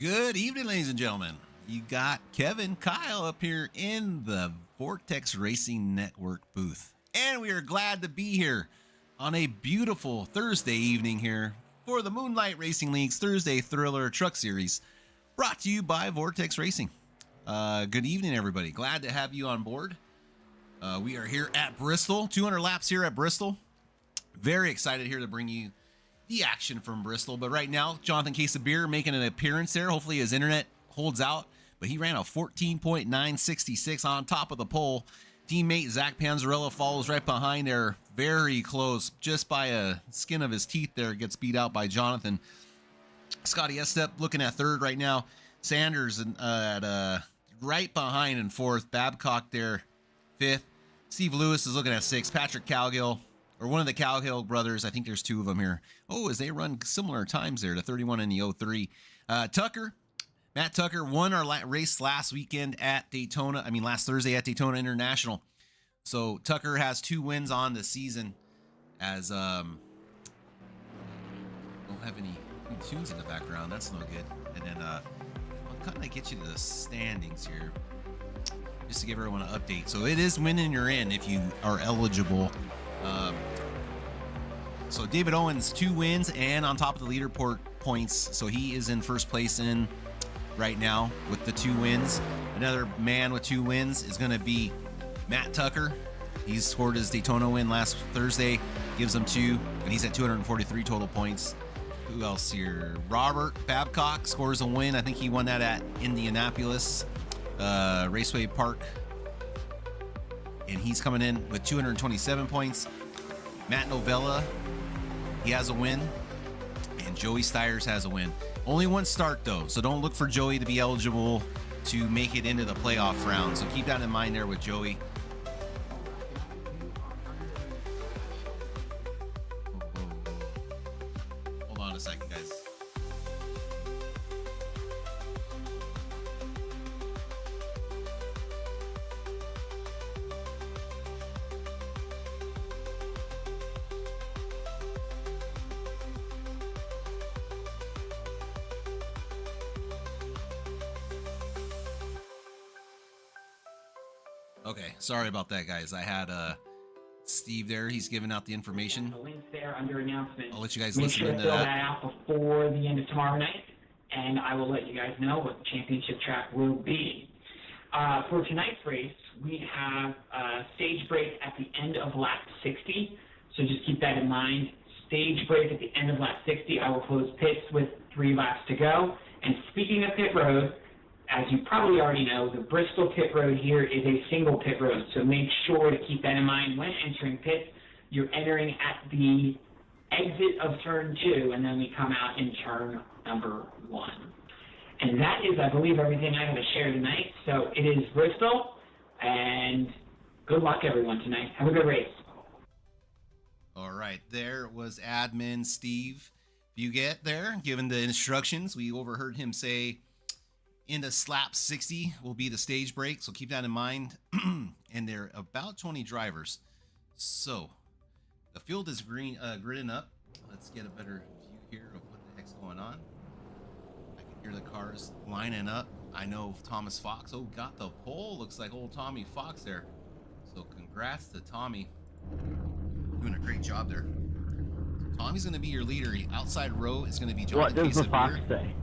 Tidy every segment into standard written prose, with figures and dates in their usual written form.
Good evening, ladies and gentlemen. You got Kevin Kyle up here in the Vortex Racing Network booth. And we are glad to be here on a beautiful Thursday evening here for the Moonlight Racing League's Thursday Thriller Truck Series, brought to you by Vortex Racing. Good evening, everybody. Glad to have you on board. We are here at Bristol, 200 laps here at Bristol. Very excited here to bring you the action from Bristol. But right now, Jonathan Case of Beer making an appearance there. Hopefully his internet holds out. But he ran a 14.966 on top of the pole. Teammate Zach Panzarella follows right behind there. Very close. Just by a skin of his teeth there. Gets beat out by Jonathan. Scotty Estep looking at third right now. Sanders at right behind in fourth. Babcock there fifth. Steve Lewis is looking at sixth. Patrick Cowgill, or one of the Cowgill brothers, I think there's two of them here. Oh, as they run similar times there, the 31 and the 03. Matt Tucker won our race last weekend at Daytona. Last Thursday at Daytona International. So Tucker has 2 wins on the season. As don't have any tunes in the background. That's no good. And then I'll kind of get you to the standings here, just to give everyone an update. So it is winning you're in if you are eligible. So David Owens 2 wins and on top of the leaderboard points, so he is in first place in right now with the 2 wins. Another man with 2 wins is going to be Matt Tucker. He's scored his Daytona win last Thursday, gives him 2, and he's at 243 total points. Who else here? Robert Babcock scores a win. I think he won that at Indianapolis Raceway Park, and he's coming in with 227 points. Matt Novella, he has a win, and Joey Stiers has a win. Only one start though, so don't look for Joey to be eligible to make it into the playoff round. So keep that in mind there with Joey. Hold on a second, guys. Okay, sorry about that, guys. I had Steve there. He's giving out the information. The links there under announcements. I'll let you guys Make listen sure into to fill that. that out before the end of tomorrow night, and I will let you guys know what the championship track will be. For tonight's race, we have a stage break at the end of lap 60, so just keep that in mind. Stage break at the end of lap 60. I will close pits with 3 laps to go. And speaking of pit road, as you probably already know, the Bristol pit road here is a single pit road, so make sure to keep that in mind when entering pits. You're entering at the exit of turn 2, and then we come out in turn number 1. And that is, I believe, everything I have to share tonight. So it is Bristol, and good luck, everyone, tonight. Have a good race. All right, there was admin Steve Fugate there, giving the instructions. We overheard him say into slap 60 will be the stage break, so keep that in mind. And there are about 20 drivers. So the field is gridding up. Let's get a better view here of what the heck's going on. I can hear the cars lining up. I know Thomas Fox, got the pole. Looks like old Tommy Fox there. So congrats to Tommy. Doing a great job there. So Tommy's going to be your leader. Outside row is going to be Jonathan What does the Fox Case of say?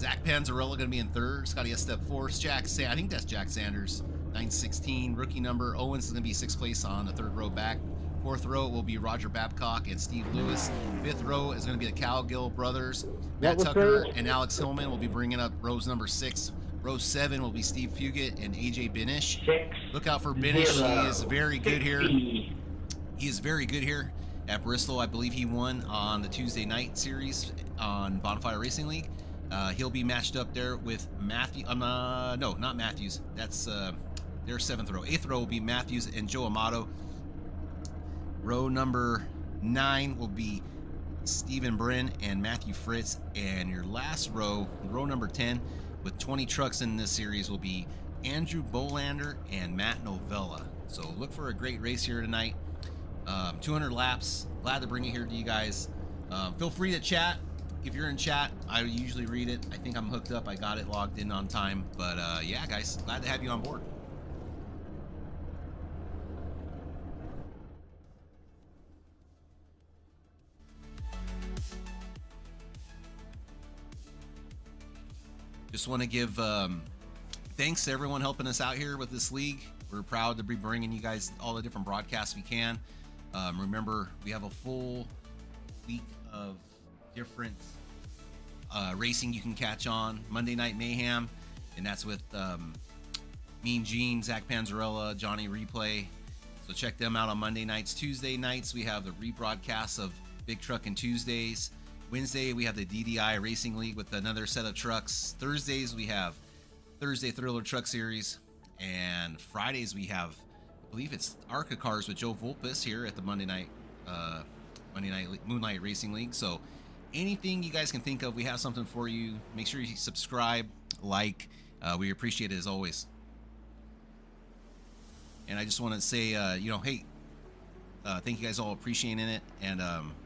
Zach Panzarella going to be in third. Scotty Estep fourth. I think that's Jack Sanders, 916 rookie number. Owens is going to be 6th place on the 3rd row back. 4th row will be Roger Babcock and Steve Lewis. 5th row is going to be the Cowgill brothers. Matt Tucker and Alex Hillman will be bringing up rows number 6. Row 7 will be Steve Fugate and AJ Binish. Look out for Binish. He is very good here. He is very good here at Bristol. I believe he won on the Tuesday night series on Bonfire Racing League. He'll be matched up there with Matthew. No, not Matthews. That's their 7th row. 8th row will be Matthews and Joe Amato. Row number 9 will be Stephen Brin and Matthew Fritz. And your last row, row number 10, with 20 trucks in this series, will be Andrew Bolander and Matt Novella. So look for a great race here tonight. 200 laps. Glad to bring it here to you guys. Feel free to chat if you're in chat, I usually read it. I think I'm hooked up. I got it logged in on time. But yeah, guys, glad to have you on board. Just want to give thanks to everyone helping us out here with this league. We're proud to be bringing you guys all the different broadcasts we can. Remember, we have a full week of different racing you can catch on. Monday Night Mayhem, and that's with Mean Gene, Zach Panzarella, Johnny Replay. So check them out on Monday nights. Tuesday nights, we have the rebroadcasts of Big Truckin' Tuesdays. Wednesday, we have the DDI Racing League with another set of trucks. Thursdays, we have Thursday Thriller Truck Series. And Fridays, we have, I believe it's ARCA Cars with Joe Vulpes here at the Monday Night Moonlight Racing League. So anything you guys can think of, we have something for you. Make sure you subscribe, like. We appreciate it as always. And I just want to say, hey, thank you guys all appreciating it. And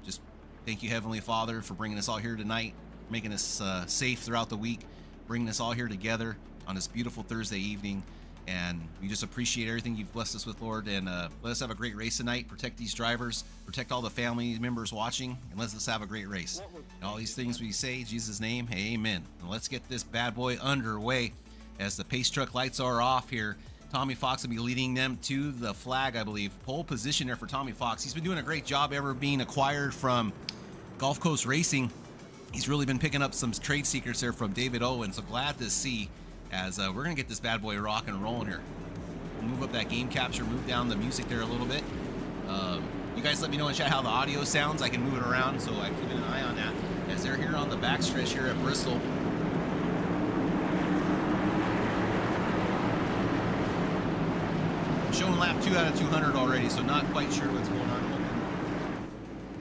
just thank you, Heavenly Father, for bringing us all here tonight, making us safe throughout the week, bringing us all here together on this beautiful Thursday evening. And we just appreciate everything you've blessed us with, Lord. And let us have a great race tonight. Protect these drivers. Protect all the family members watching. And let us have a great race. And all these things we say, in Jesus' name, amen. And let's get this bad boy underway. As the pace truck lights are off here, Tommy Fox will be leading them to the flag, I believe. Pole position there for Tommy Fox. He's been doing a great job ever being acquired from Gulf Coast Racing. He's really been picking up some trade secrets there from David Owen. So glad to see as we're going to get this bad boy rocking and rolling here. We'll move up that game capture, move down the music there a little bit. You guys let me know in chat how the audio sounds. I can move it around, so I'm keeping an eye on that. As they're here on the backstretch here at Bristol. I'm showing lap 2 out of 200 already, so not quite sure what's going on.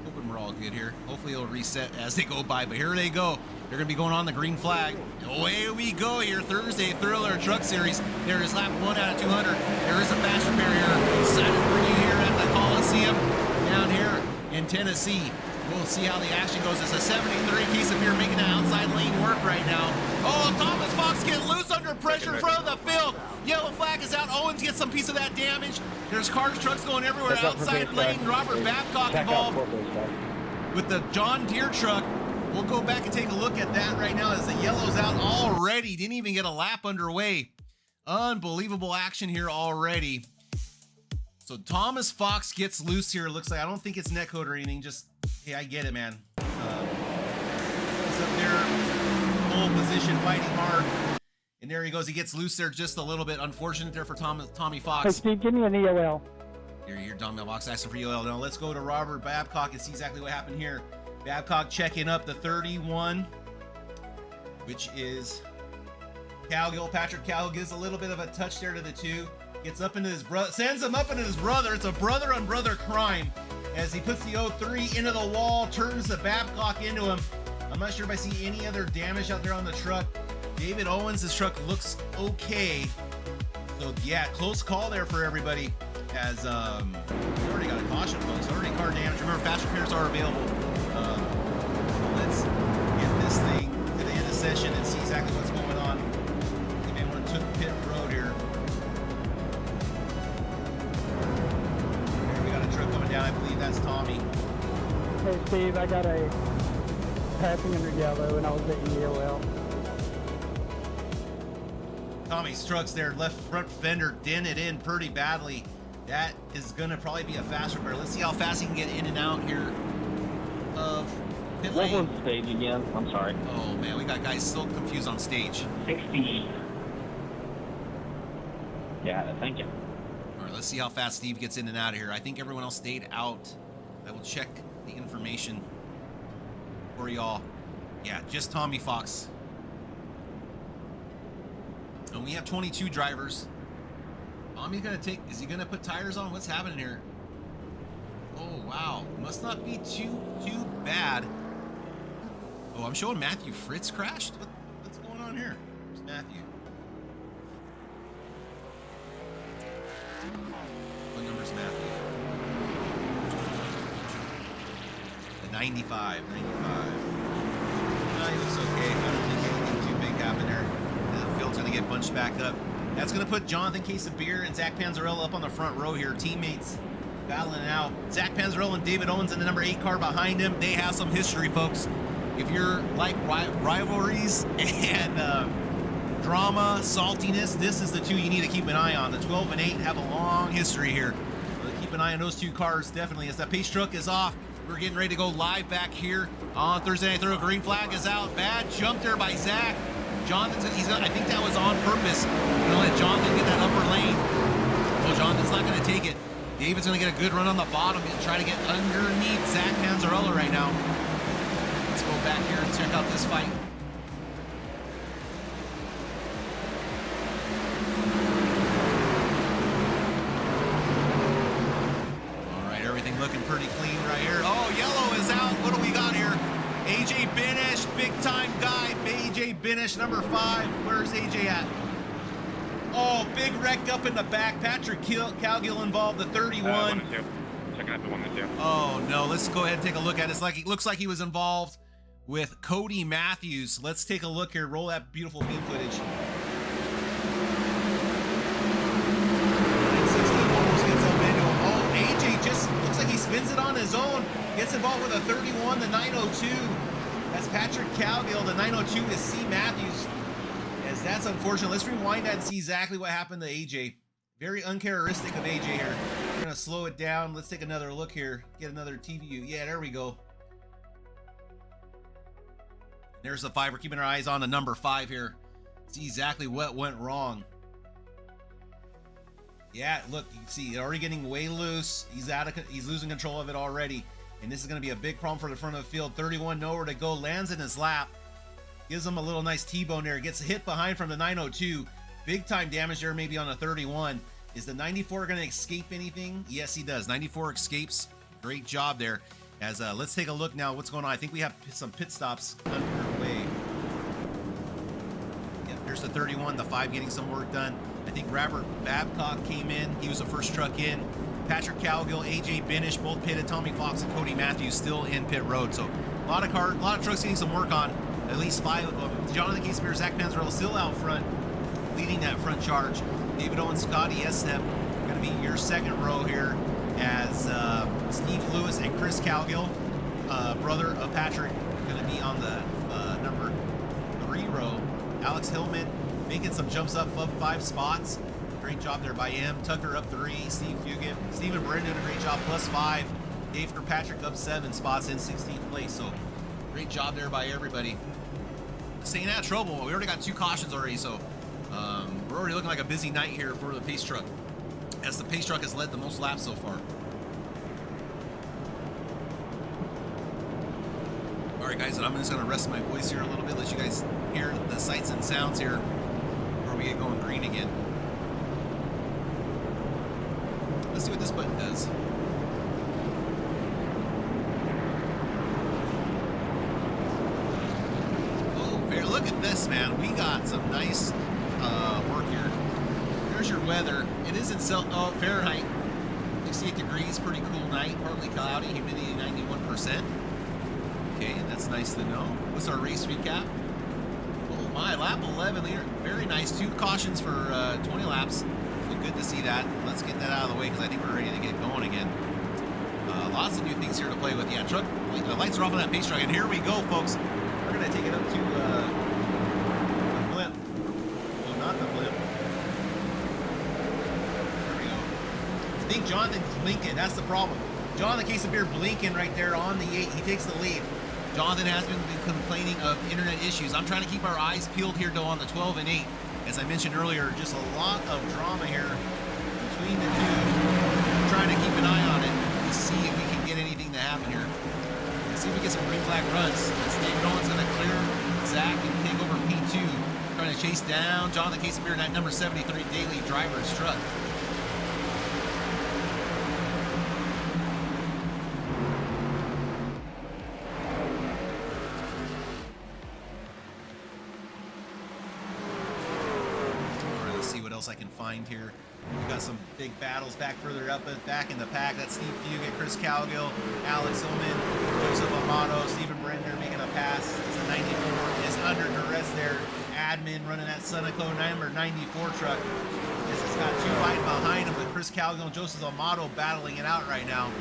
Hoping we're all good here. Hopefully it'll reset as they go by, but here they go. They're going to be going on the green flag. Away we go here, Thursday Thriller Truck Series. There is lap 1 out of 200. There is a fast repair here. Excited to bring you here at the Coliseum down here in Tennessee. We'll see how the action goes. It's a 73 case of beer making the outside lane work right now. Oh, Thomas Fox getting loose under pressure in front of the field. Yellow flag is out. Owens gets some piece of that damage. There's cars, trucks going everywhere. Outside lane, Robert Babcock involved with the John Deere truck. We'll go back and take a look at that right now as the yellow's out already. Didn't even get a lap underway. Unbelievable action here already. So Thomas Fox gets loose here. Looks like, I don't think it's netcode or anything. Just, hey, I get it, man. He's up there, pole position, fighting hard. And there he goes. He gets loose there just a little bit. Unfortunate there for Tommy Fox. Hey, Steve, give me an EOL. Here, Tommy Fox asking for EOL. Now let's go to Robert Babcock and see exactly what happened here. Babcock checking up the 31, which is Cowgill. Patrick Cowgill gives a little bit of a touch there to the 2. Gets up into his brother, sends him up into his brother. It's a brother-on-brother crime as he puts the 03 into the wall, turns the Babcock into him. I'm not sure if I see any other damage out there on the truck. David Owens' truck looks okay. So yeah, close call there for everybody. As we already got a caution, folks. Already car damage. Remember, fast repairs are available. Let's get this thing to the end of session and see exactly what's going on. If anyone took pit road here. Here we got a truck coming down. I believe that's Tommy. Hey, Steve, I got a passing under yellow, and I was at EOL. Tommy's truck's there. Left front fender dented in pretty badly. That is going to probably be a fast repair. Let's see how fast he can get in and out here of pit lane. What was stage again? I'm sorry. Oh, man, we got guys still confused on stage. 60. Yeah, thank you. All right, let's see how fast Steve gets in and out of here. I think everyone else stayed out. I will check the information for y'all. Yeah, just Tommy Fox. And we have 22 drivers. Tommy's gonna take, is he gonna put tires on? What's happening here? Oh, wow. Must not be too bad. Oh, I'm showing Matthew Fritz crashed? What's going on here? Where's Matthew? What number's Matthew? The 95. he looks okay. I don't think anything too big happened there. The field's going to get bunched back up. That's going to put Jonathan Casabier and Zach Panzarella up on the front row here. Teammates battling it out. Zach Panzarella and David Owens in the number 8 car behind him. They have some history, folks. If you're like rivalries and drama, saltiness, this is the two you need to keep an eye on. The 12 and 8 have a long history here. So keep an eye on those two cars, definitely. As that pace truck is off, we're getting ready to go live back here on Thursday Night Thriller. Green flag is out. Bad jump there by Zach. Jonathan, I think that was on purpose. Gonna let Jonathan get that upper lane. Oh, Jonathan's not gonna take it. David's gonna get a good run on the bottom and try to get underneath Zach Panzarella right now. Let's go back here and check out this fight. All right, everything looking pretty clean right here. Oh, yellow is out. What do we got here? AJ Binish, big time guy. AJ Binish, number 5. Where's AJ at? Oh, big wreck up in the back. Patrick Cowgill involved, the 31. 1 and 2. Checking out the 1 and 2. Oh no, let's go ahead and take a look at it. It looks like he was involved with Cody Matthews. Let's take a look here. Roll that beautiful beam footage. 960 almost gets El Manuel. Oh, AJ just looks like he spins it on his own. Gets involved with a 31, the 902. That's Patrick Cowgill. The 902 is C. Matthews. As that's unfortunate. Let's rewind that and see exactly what happened to AJ. Very uncharacteristic of AJ here. We're going to slow it down. Let's take another look here. Get another TV view. Yeah, there we go. There's the 5. We're keeping our eyes on the number 5 here. See exactly what went wrong. Yeah, look, you can see already getting way loose. He's losing control of it already. And this is going to be a big problem for the front of the field. 31, nowhere to go. Lands in his lap. Gives him a little nice T-bone there. Gets hit behind from the 902. Big time damage there maybe on the 31. Is the 94 going to escape anything? Yes, he does. 94 escapes. Great job there. As let's take a look now. What's going on? I think we have some pit stops underway. Yep, here's the 31. The 5 getting some work done. I think Robert Babcock came in. He was the first truck in. Patrick Cowgill, AJ Binish, both pitted. Tommy Fox and Cody Matthews still in pit road. So a lot of trucks getting some work on. At least 5 of them. Jonathan Casabier, Zach Panzarella still out front, leading that front charge. David Owens, Scotty Estep, going to be your second row here, as Steve Lewis and Chris Cowgill, brother of Patrick, going to be on the number 3 row. Alex Hillman making some jumps up 5 spots. Great job there by him. Tucker up 3. Steve Fugit. Stephen Brennan doing a great job, plus 5. Dave Kirkpatrick up 7 spots in 16th place. So great job there by everybody. Staying out of trouble. We already got 2 cautions already, so we're already looking like a busy night here for the pace truck, as the pace truck has led the most laps so far. All right, guys, and I'm just going to rest my voice here a little bit, let you guys hear the sights and sounds here before we get going green again. Let's see what this button does. Look at this, man. We got some nice work here. There's your weather. It is in Fahrenheit, 68 degrees, pretty cool night, partly cloudy, humidity 91%. Okay, and that's nice to know. What's our race recap? Oh my, lap 11 leader. Very nice. 2 cautions for 20 laps. So good to see that. Let's get that out of the way because I think we're ready to get going again. Lots of new things here to play with. Yeah, the lights are off on that pace truck, and here we go, folks. We're going to take it up to the blimp. Well, not the blimp. There we go. I think Jonathan's blinking. That's the problem. Jonathan Casabier blinking right there on the 8. He takes the lead. Jonathan has been complaining of internet issues. I'm trying to keep our eyes peeled here, though, on the 12 and 8. As I mentioned earlier, just a lot of drama here between the two. I'm trying to keep an eye on it to see if we can get anything to happen here. Let's see if we get some green flag runs. David Owens going to clear Zach and take over P2. Trying to chase down Jonathan Casabier in that number 73 daily driver's truck. All right, let's see what else I can find here. We've got some big battles back further up, back in the pack. That's Steve Fugit, Chris Cowgill, Alex Ullman, Joseph Amato, Stephen Brenner making a pass. It's a 94. under duress there. Admin running that Sunoco number 94 truck. This has got 2 right behind him with Chris Calgo and Joseph Amato battling it out right now.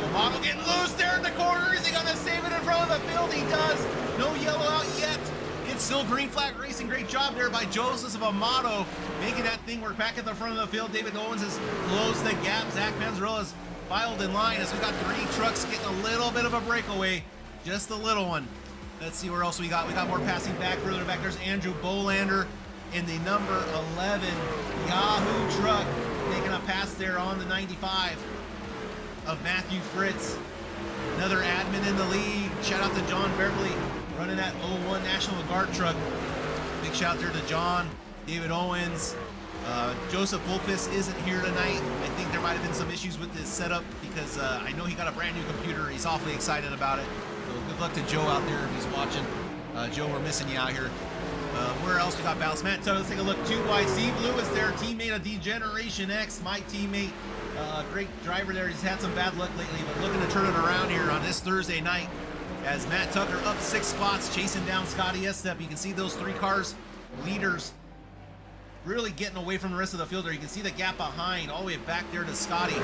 Amato getting loose there in the corner. Is he going to save it in front of the field? He does. No yellow out yet. It's still green flag racing. Great job there by Joseph Amato, making that thing work back at the front of the field. David Owens has closed the gap. Zach Panzarella has filed in line as we got 3 trucks getting a little bit of a breakaway. Just a little one. Let's see where else we got. We got more passing back. Further back, there's Andrew Bolander in the number 11 Yahoo truck, making a pass there on the 95 of Matthew Fritz. Another admin in the lead. Shout out to John Beverly running that 01 National Guard truck. Big shout out there to John, David Owens. Joseph Volpis isn't here tonight. I think there might have been some issues with his setup because I know he got a brand new computer. He's awfully excited about it. So good luck to Joe out there if he's watching. Joe, we're missing you out here. Where else we got battles? Matt Tucker, let's take a look. 2 wide. Steve Lewis there, teammate of D-Generation X, my teammate. Great driver there. He's had some bad luck lately, but looking to turn it around here on this Thursday night as Matt Tucker up 6 spots, chasing down Scotty Estep. You can see those 3 cars, leaders, really getting away from the rest of the field there. You can see the gap behind, all the way back there to Scotty.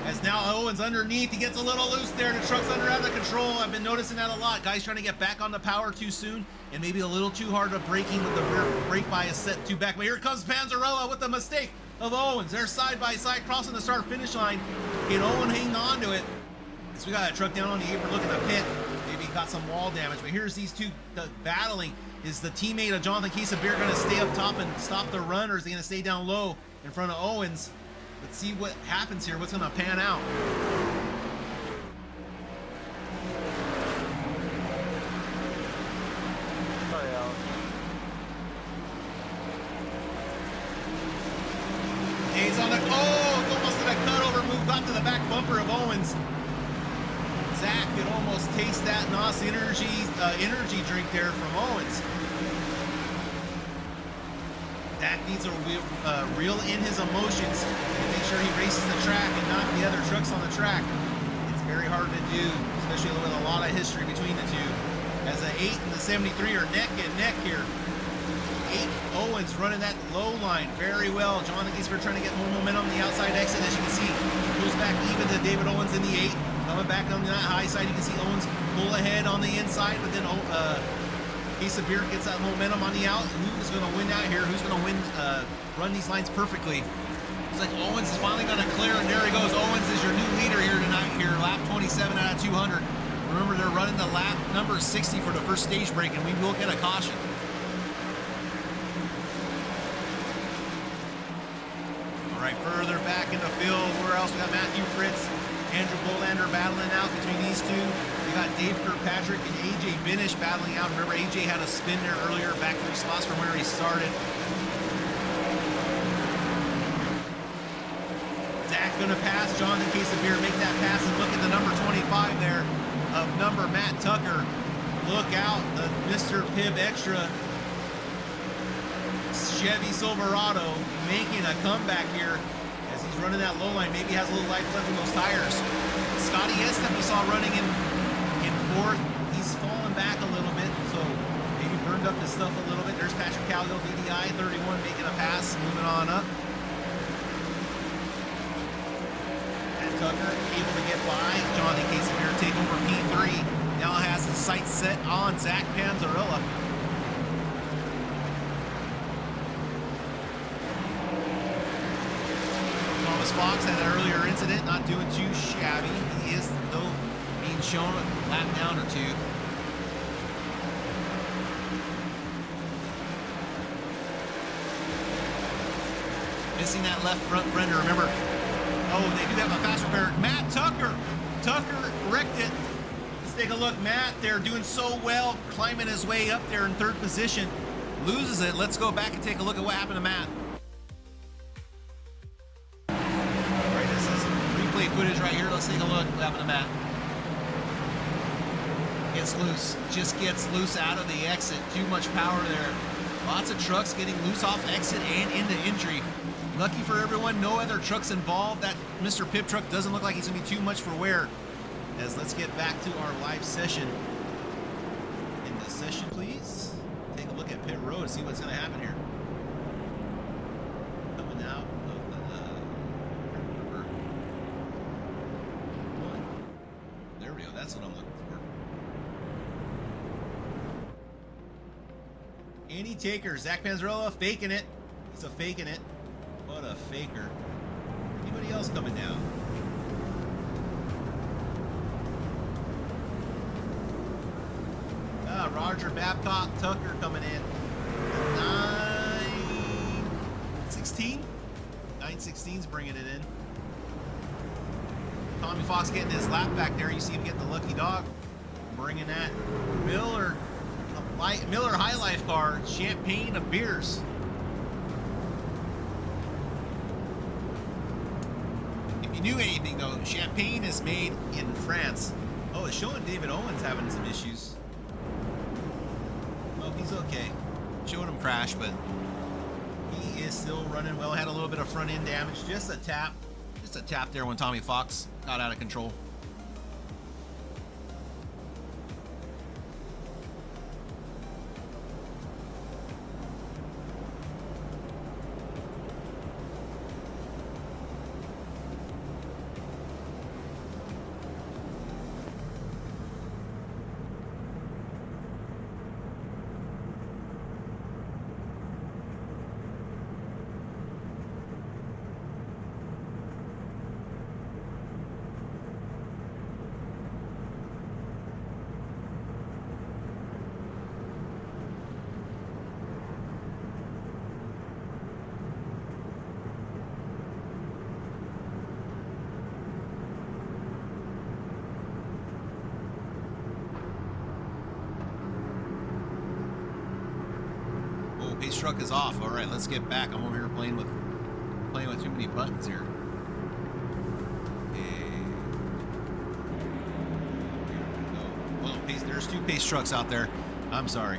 As now Owens underneath, he gets a little loose there. The truck's under out of control. I've been noticing that a lot. Guys trying to get back on the power too soon and maybe a little too hard of braking with the rear brake by a set too back. But here comes Panzarella with the mistake of Owens. They're side by side crossing the start finish line. And Owen hanging on to it. So we got that truck down on the apron looking to pit. Maybe he got some wall damage. But here's these 2 battling. Is the teammate of Jonathan Quesabeer going to stay up top and stop the run, or is he going to stay down low in front of Owens? Let's see what happens here. What's going to pan out? Sorry, Alex. He's on the, oh, almost did a cutover move, got to the back bumper of Owens. Zach could almost taste that NOS energy drink there from Owens. Zach needs to reel in his emotions and make sure he races the track and not the other trucks on the track. It's very hard to do, especially with a lot of history between the 2. As the 8 and the 73 are neck and neck here. 8 Owens running that low line very well. Jonathan Giesberg trying to get more momentum on the outside exit, as you can see. Goes back even to David Owens in the 8. Coming back on that high side, you can see Owens pull ahead on the inside, but then Quesabeer gets that momentum on the out. Who is going to win out here? Who's going to win, run these lines perfectly? It's like Owens is finally going to clear, and there he goes. Owens is your new leader here tonight, here, lap 27 out of 200. Remember, they're running the lap number 60 for the first stage break, and we will get a caution. All right, further back in the field, where else? We got Matthew Fritz, Andrew Bolander battling out between these 2. We got Dave Kirkpatrick and AJ Binish battling out. Remember, AJ had a spin there earlier, back 3 spots from where he started. Zach gonna pass Jonathan Quesabeer, make that pass, and look at the number 25 there of number Matt Tucker. Look out, the Mr. Pibb Extra Chevy Silverado making a comeback here as he's running that low line. Maybe has a little life left in those tires. Scotty Estep we saw running in 4th. He's fallen back a little bit, so maybe burned up his stuff a little bit. There's Patrick Calgill, VDI 31, making a pass, moving on up. And Tucker able to get by. Jonathan Quesabeer take over P3. Now has his sights set on Zach Panzarella. Fox had an earlier incident, not doing too shabby. He is, though, being shown a lap down or 2. Missing that left front fender, remember. Oh, they do have a fast repair. Matt Tucker. Tucker wrecked it. Let's take a look. Matt there doing so well, climbing his way up there in 3rd position. Loses it. Let's go back and take a look at what happened to Matt. Footage right here. Let's take a look. What happened to Matt? Gets loose. Just gets loose out of the exit. Too much power there. Lots of trucks getting loose off exit and into entry. Lucky for everyone, no other trucks involved. That Mr. Pibb truck doesn't look like he's going to be too much for wear. as let's get back to our live session. In the session, please. Take a look at pit road and see what's going to happen here. Coming out of the number 1. There we go. That's what I'm looking for. Any taker? Zach Panzarella faking it. He's a faking it. What a faker. Anybody else coming down? Roger Babcock Tucker coming in. 916. 916's bringing it in. Tommy Fox getting his lap back there. You see him getting the lucky dog. Bringing that Miller High Life car. Champagne of beers. If you knew anything though, champagne is made in France. Oh, it's showing David Owens having some issues. He's okay. Showing him crash, but he is still running well. Had a little bit of front end damage. Just a tap there when Tommy Fox got out of control. Pace truck is off. All right, let's get back. I'm over here playing with too many buttons here. Well, there's 2 pace trucks out there. I'm sorry.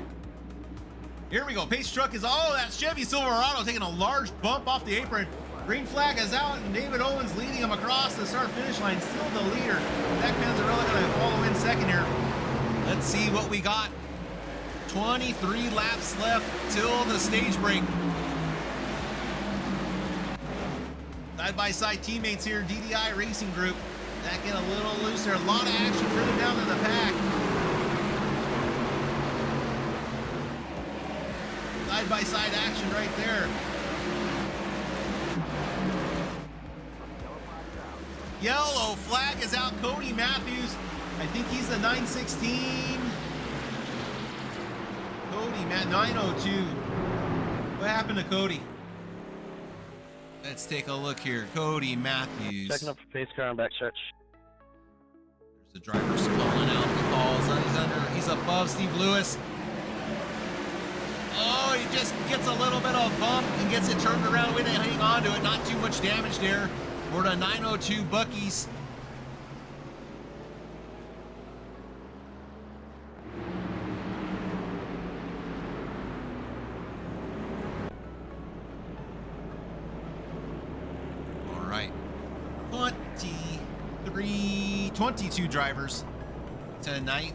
Here we go. Pace truck is that's Chevy Silverado taking a large bump off the apron. Green flag is out, and David Owens leading him across the start-finish line. Still the leader. Zach Panzarella going to follow in second here. Let's see what we got. 23 laps left till the stage break. Side-by-side teammates here, DDI Racing Group. That get a little loose there. A lot of action further down in the pack. Side-by-side action right there. Yellow flag is out. Cody Matthews. I think he's the 916. Cody, Matt, 902. What happened to Cody? Let's take a look here. Cody Matthews. Checking up for pace car and back stretch. There's the driver's calling out the calls. He's above Steve Lewis. Oh, he just gets a little bit of a bump and gets it turned around. Way to hang on to it. Not too much damage there. We're to 902 Bucky's. All right. 22 drivers tonight.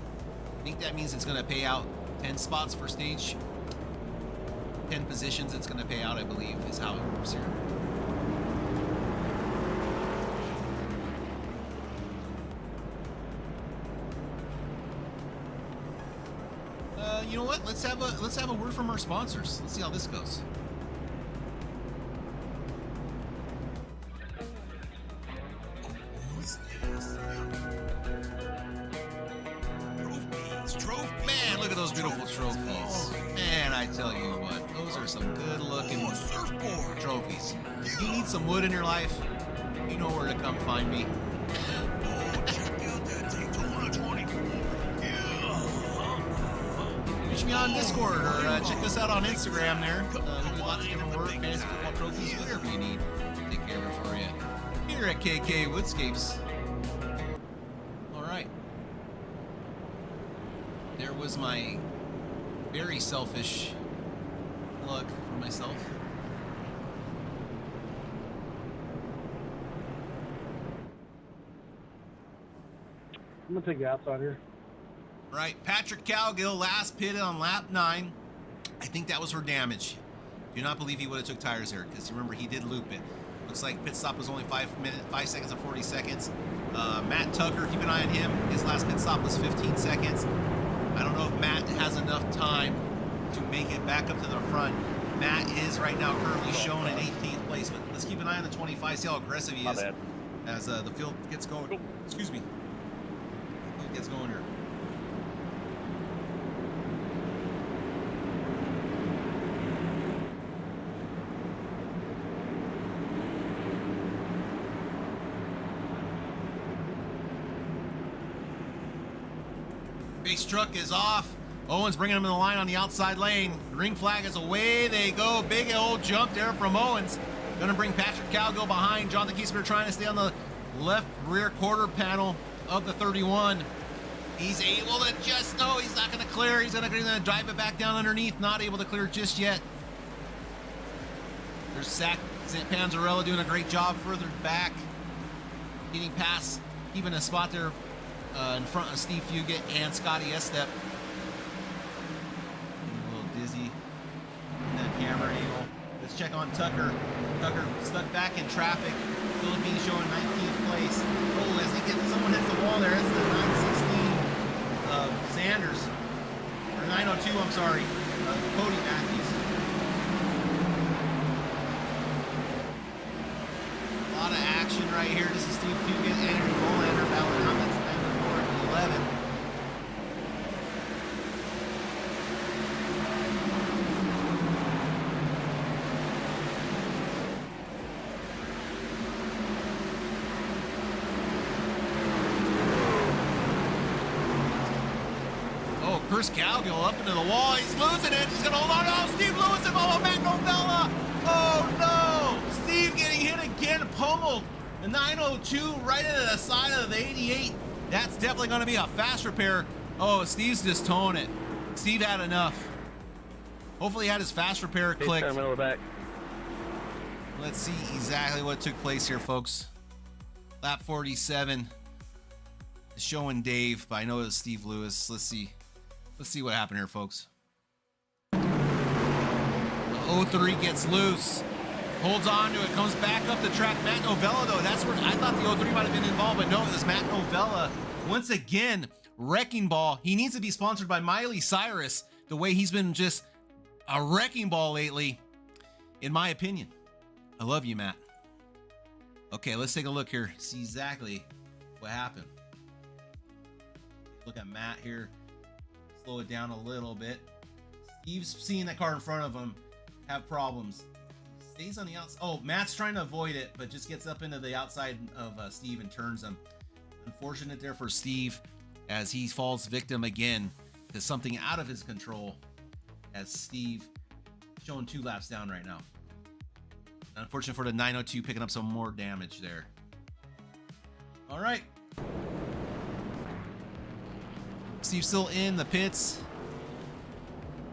I think that means it's going to pay out 10 spots for stage. 10 positions it's going to pay out, I believe, is how it works here. You know what? Let's have a word from our sponsors. Let's see how this goes. Man, look at those beautiful trophies. Man, I tell you what, those are some good-looking trophies. If you need some wood in your life, you know where to come find me. Reach me on Discord or check us out on Instagram there. We do lots of different work, fantasy football trophies, whatever you need. Take care of it for you. Here at KK Woodscapes. All right. There was my very selfish plug for myself. I'm gonna take the outside here. Right, Patrick Cowgill last pitted on lap 9. I think that was for damage. Do not believe he would have took tires there, because remember, he did loop it. Looks like pit stop was only 5 seconds and 40 seconds. Matt Tucker, keep an eye on him. His last pit stop was 15 seconds. I don't know if Matt has enough time to make it back up to the front. Matt is right now currently shown in 18th place, but let's keep an eye on the 25, see how aggressive he is as the field gets going. Excuse me. The field gets going here. Base truck is off. Owens bringing him in the line on the outside lane. Green flag is away. They go. Big old jump there from Owens. Gonna bring Patrick Cowgill behind. Jonathan Kiesper trying to stay on the left rear quarter panel of the 31. He's able to just, no, he's not gonna clear. He's gonna drive it back down underneath. Not able to clear just yet. There's Zach Panzarella doing a great job further back. Getting past, keeping a spot there in front of Steve Fugit and Scotty Estep. A little dizzy in that camera angle. Let's check on Tucker. Tucker stuck back in traffic. Philippines showing 19th place. Oh, as he gets, someone hits the wall there. It's the 916 of Sanders. Or 902, I'm sorry. Cody Matthews. A lot of action right here. This is Steve Fugit and Andrew Bolander battling out. That's 94 and 11. Oh, Chris Cowgill up into the wall. He's losing it. He's going to hold on. Oh, Steve Lewis and Matt Novella. Oh, no. Steve getting hit again, pummeled. The 902 right into the side of the 88. That's definitely going to be a fast repair. Oh, Steve's just towing it. Steve had enough. Hopefully he had his fast repair clicked. Let's see exactly what took place here, folks. Lap 47. Showing Dave, but I know it's Steve Lewis. Let's see what happened here, folks. The 03 gets loose. Holds on to it, comes back up the track. Matt Novella, though, that's where I thought the 03 might have been involved, but no, it was Matt Novella. Once again, wrecking ball. He needs to be sponsored by Miley Cyrus, the way he's been just a wrecking ball lately, in my opinion. I love you, Matt. Okay, let's take a look here, see exactly what happened. Look at Matt here. Slow it down a little bit. Steve's seeing that car in front of him have problems. Stays on the outside. Oh, Matt's trying to avoid it, but just gets up into the outside of Steve and turns him. Unfortunate there for Steve as he falls victim again to something out of his control, as Steve showing 2 laps down right now. Unfortunate for the 902 picking up some more damage there. All right. Steve's still in the pits.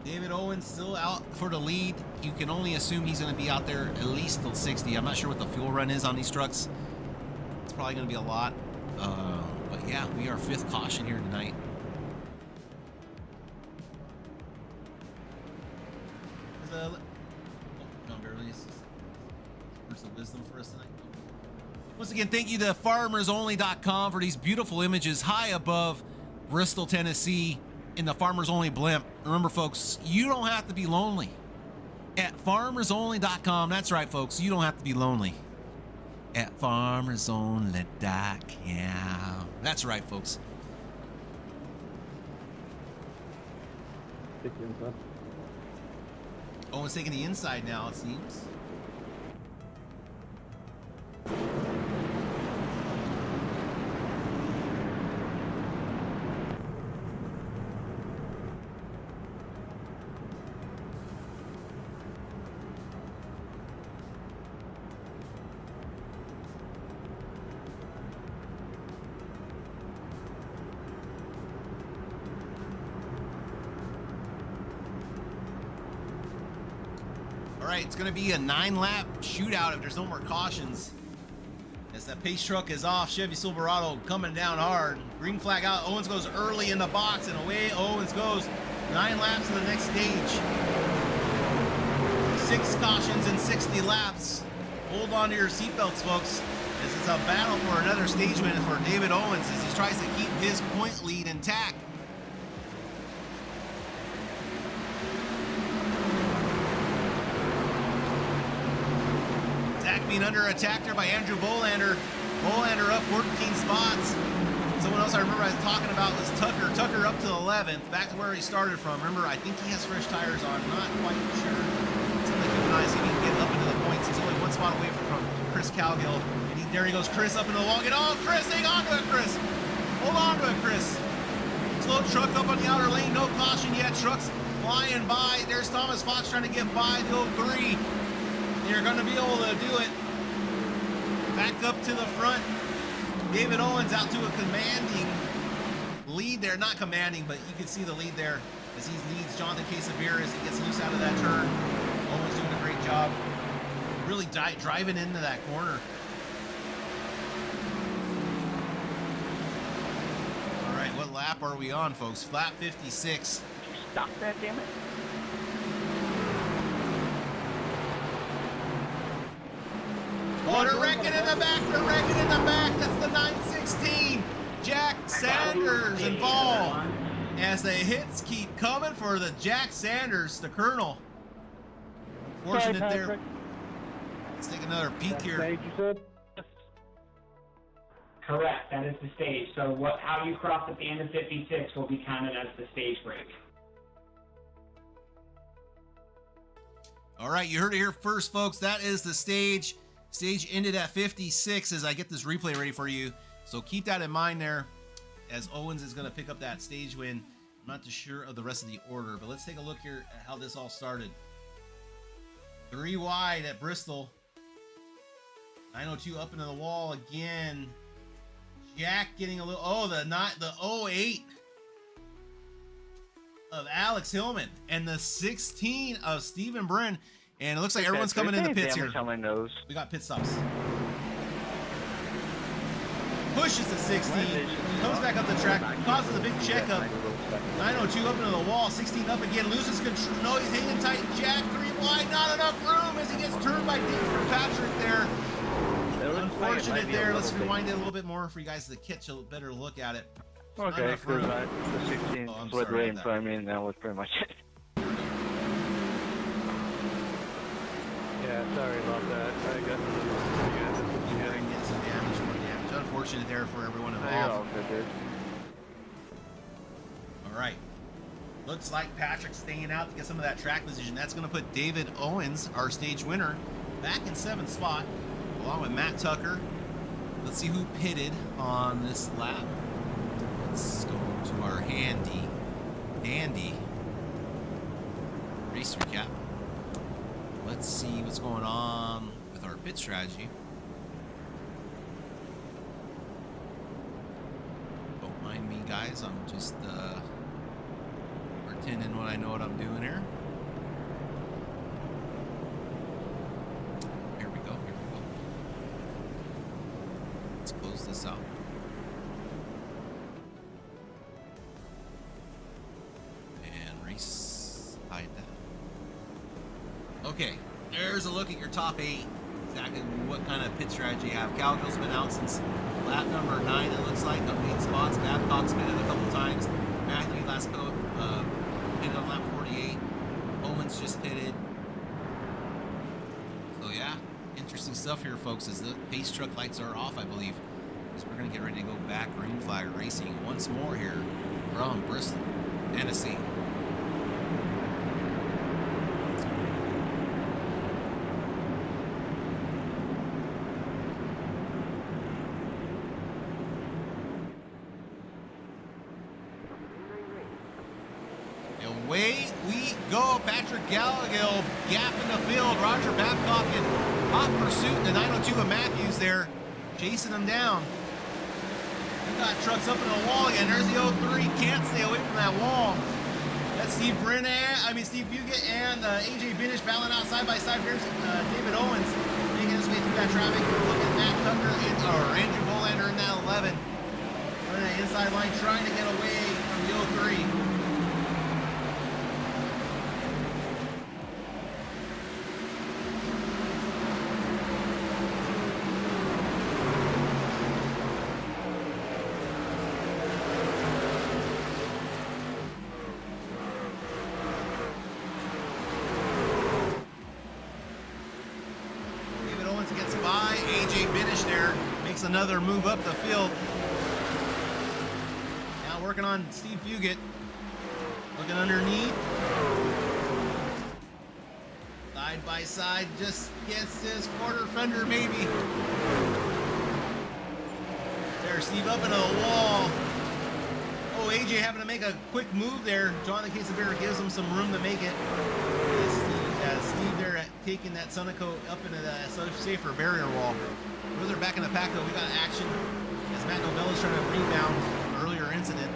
David Owens still out for the lead. You can only assume he's going to be out there at least till 60. I'm not sure what the fuel run is on these trucks. It's probably going to be a lot. But yeah, we are 5th caution here tonight. John Beverly's words of wisdom for us tonight. Once again, thank you to FarmersOnly.com for these beautiful images high above Bristol, Tennessee, in the Farmers Only blimp. Remember, folks, you don't have to be lonely. At FarmersOnly.com, that's right, folks, you don't have to be lonely. At FarmersOnly.com. That's right, folks. Take the inside. Owen's taking the inside now, it seems. All right, it's going to be a 9-lap shootout if there's no more cautions. As As that pace truck is off, Chevy Silverado coming down hard. Green flag out. Owens goes early in the box, and away Owens goes. 9 laps to the next stage. 6 cautions in 60 laps. Hold on to your seatbelts, folks, as it's a battle for another stage win for David Owens as he tries to keep his point lead intact. Zach being under attack there by Andrew Bolander. Bolander up 14 spots. Someone else I remember I was talking about was Tucker. Tucker up to 11th, back to where he started from. Remember, I think he has fresh tires on. Not quite sure. Something to keep an eye, see if he can get up into the points. He's only 1 spot away from Chris Calgill. And there he goes, Chris up into the wall. Get on, Chris, hang on to it, Chris. Hold on to it, Chris. Slow truck up on the outer lane, no caution yet. Trucks flying by. There's Thomas Fox trying to get by the 03. You're going to be able to do it. Back up to the front. David Owens out to a commanding lead there. Not commanding, but you can see the lead there as he leads Jonathan Quesavir as he gets loose out of that turn. Owens doing a great job. Really driving into that corner. All right, what lap are we on, folks? Lap 56. Stop that, damn it. Oh, they're wrecking in the back. They're wrecking in the back. That's the 916. Jack Sanders involved as the hits keep coming for the Jack Sanders, the Colonel. Unfortunate there. Let's take another peek here. Stage, you said? Correct, that is the stage. So how you cross at the end of 56 will be counted as the stage break. All right, you heard it here first, folks. That is the stage. Stage ended at 56 as I get this replay ready for you. So keep that in mind there as Owens is going to pick up that stage win. I'm not too sure of the rest of the order, but let's take a look here at how this all started. 3 wide at Bristol. 902 up into the wall again. Jack getting a little, the 08 of Alex Hillman and the 16 of Stephen Brin. And it looks like everyone's coming in the pits here. On my nose. We got pit stops. Pushes to 16. Comes back up the track. Causes a big checkup. 902 up into the wall. 16 up again. Loses control. No, he's hanging tight. Jack 3 wide. Not enough room as he gets turned by Dave Kirkpatrick there. Unfortunate there. Let's rewind it a little bit more for you guys to catch a better look at it. Okay, because the 16 split way in front of me, and that was pretty much it. Yeah, sorry about that. I got some damage, more damage. Unfortunate there for everyone involved. All right. Looks like Patrick's staying out to get some of that track position. That's going to put David Owens, our stage winner, back in 7th spot, along with Matt Tucker. Let's see who pitted on this lap. Let's go to our handy race recap. Let's see what's going on with our pit strategy. Don't mind me, guys. I'm just pretending I know what I'm doing here. Here we go. Let's close this out. And race hide that. Okay, there's a look at your top 8. Exactly what kind of pit strategy you have. Calgill's been out since lap number 9, it looks like, up 8 spots. Babcock's pitted a couple times. Matthew last pitted on lap 48. Owens just pitted. So yeah, interesting stuff here, folks, as the pace truck lights are off, I believe. Because we're going to get ready to go back green flag racing once more here from Bristol, Tennessee. Away we go. Patrick Gallagher gap in the field. Roger Babcock in hot pursuit. The 902 of Matthews there chasing him down. We got trucks up in the wall again. There's the 03. Can't stay away from that wall. That's Steve Fugit and AJ Binish battling out side by side. Here's David Owens making his way through that traffic. We're looking at Matt Tucker or Andrew Bolander in that 11. Running that inside line, trying to get away from the 03. Another move up the field. Now working on Steve Fugit. Looking underneath. Side by side, just gets this quarter fender maybe. There, Steve up into the wall. Oh, AJ having to make a quick move there. Jonathan Quesabera gives him some room to make it. Steve there taking that Sunico up into the safer barrier wall. Further back in the pack though, we got action as Matt Novella's trying to rebound an earlier incident.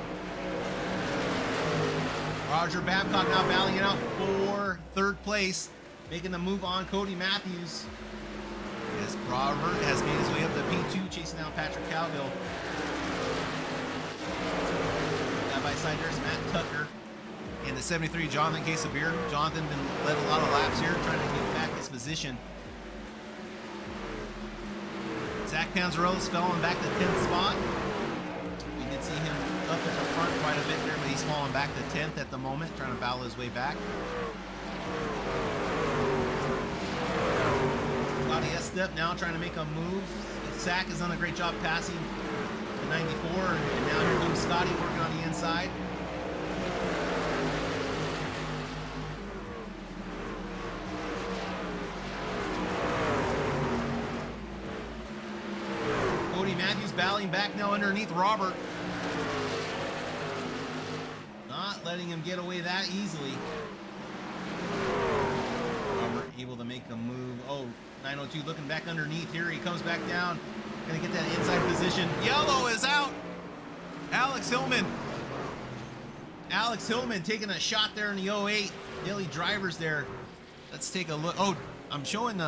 Roger Babcock now battling it out for third place, making the move on Cody Matthews. As Robert has made his way up to P2, chasing down Patrick Cowgill. Side by side, there's Matt Tucker. And the 73, Jonathan Quesabera. Jonathan been led a lot of laps here, trying to get back his position. Zach Panzarello's falling back to 10th spot. We did see him up at the front quite a bit there, but he's falling back to 10th at the moment, trying to battle his way back. Scotty Estep now trying to make a move. Zach has done a great job passing the 94, and now here comes Scotty working on the inside. Matthews battling back now underneath Robert. Not letting him get away that easily. Robert able to make a move. Oh, 902 looking back underneath here. He comes back down. Gonna get that inside position. Yellow is out. Alex Hillman. Alex Hillman taking a shot there in the 08. Daily drivers there. Let's take a look. Oh, I'm showing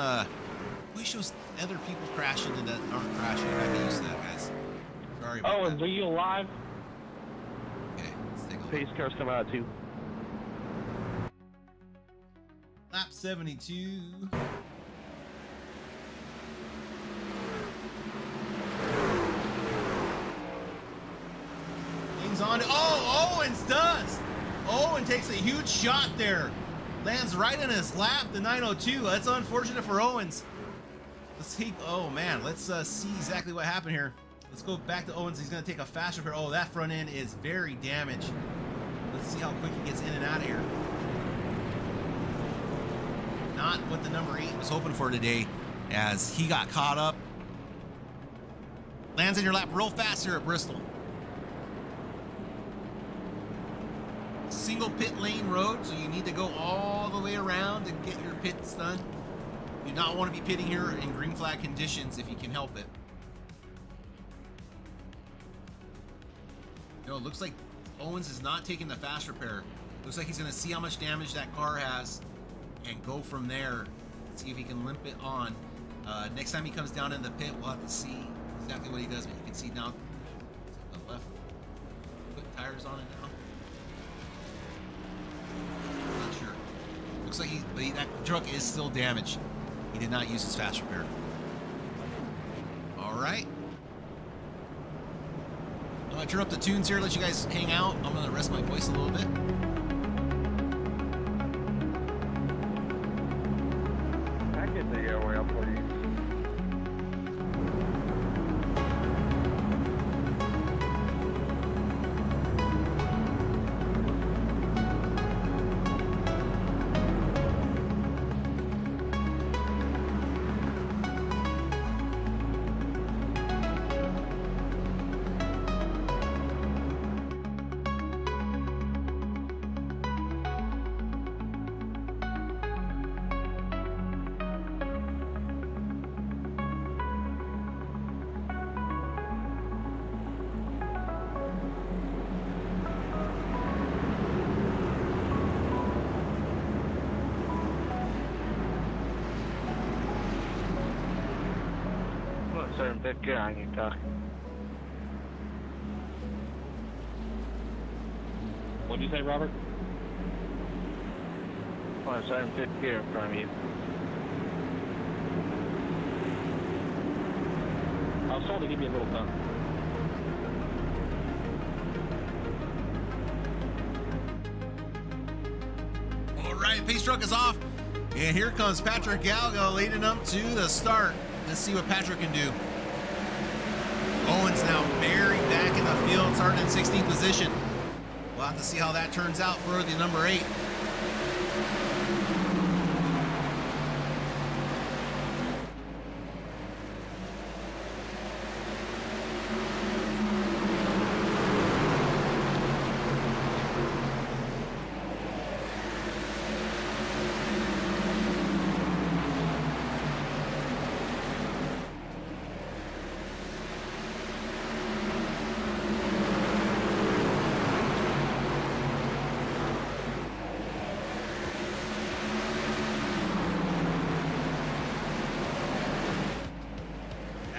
we shows other people crashing and that aren't crashing. I get used to that, guys. Sorry about that. Oh, are you alive? Okay, let's take a look. Pace cars come out too. Lap 72. Things on. Oh, Owens does. Owen takes a huge shot there. Lands right in his lap, the 902. That's unfortunate for Owens. Let's see. Oh man, let's see exactly what happened here. Let's go back to Owens. He's going to take a fast repair. Oh, that front end is very damaged. Let's see how quick he gets in and out of here. Not what the number 8 was hoping for today, as he got caught up. Lands in your lap real fast here at Bristol. Single pit lane road, so you need to go all the way around to get your pits done. You do not want to be pitting here in green flag conditions if you can help it. You know, it looks like Owens is not taking the fast repair. Looks like he's going to see how much damage that car has and go from there. See if he can limp it on. Next time he comes down in the pit, we'll have to see exactly what he does. But you can see now the left foot tires on it now. Not sure. Looks like that truck is still damaged. He did not use his fast repair. All right. I'm going to turn up the tunes here, let you guys hang out. I'm going to rest my voice a little bit. I get the airway up for you. starting fifth gear on you, Tuck. What'd you say, Robert? I'm starting fifth gear in front of you. I was told to give you a little tongue. All right, pace truck is off. And here comes Patrick Galgo leading up to the start. Let's see what Patrick can do. Owens now buried back in the field, starting in 16th position. We'll have to see how that turns out for the number 8.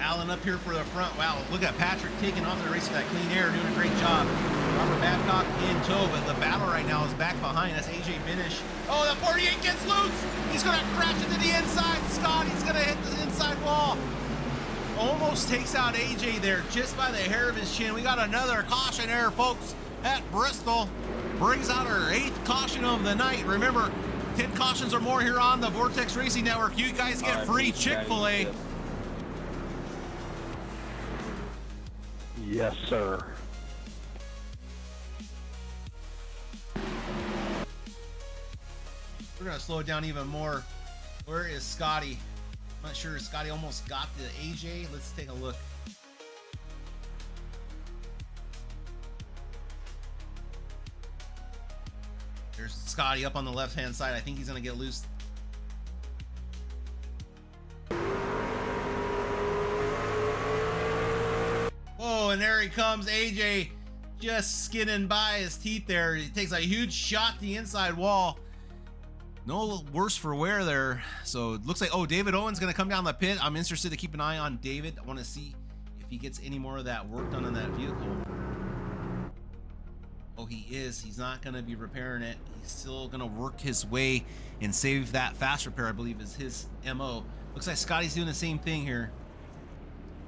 Allen up here for the front. Wow, look at Patrick taking off the race with that clean air, doing a great job. Robert Babcock in tow, but the battle right now is back behind. That's AJ Finish. Oh, the 48 gets loose. He's going to crash into the inside. Scotty's going to hit the inside wall. Almost takes out AJ there just by the hair of his chin. We got another caution there, folks, at Bristol. Brings out our 8th caution of the night. Remember, 10 cautions or more here on the Vortex Racing Network. You guys get free Chick-fil-A. Yes, sir. We're going to slow it down even more. Where is Scotty? I'm not sure. Scotty almost got the AJ. Let's take a look. There's Scotty up on the left-hand side. I think he's going to get loose. Whoa, and there he comes. AJ just skinning by his teeth there. He takes a huge shot to the inside wall. No worse for wear there. So it looks like, oh, David Owen's going to come down the pit. I'm interested to keep an eye on David. I want to see if he gets any more of that work done on that vehicle. Oh, he is. He's not going to be repairing it. He's still going to work his way and save that fast repair, I believe, is his MO. Looks like Scotty's doing the same thing here.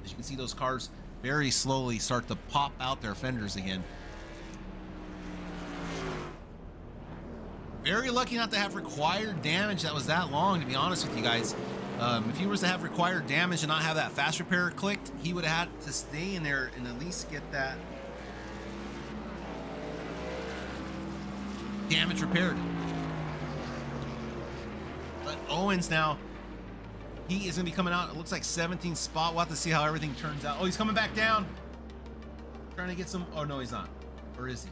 As you can see, those cars very slowly start to pop out their fenders again. Very lucky not to have required damage that was that long, to be honest with you guys. If he was to have required damage and not have that fast repair clicked, he would have had to stay in there and at least get that damage repaired. But Owens now, he is going to be coming out. It looks like 17th spot. We'll have to see how everything turns out. Oh, he's coming back down. Trying to get some. Oh, no, he's not. Or is he?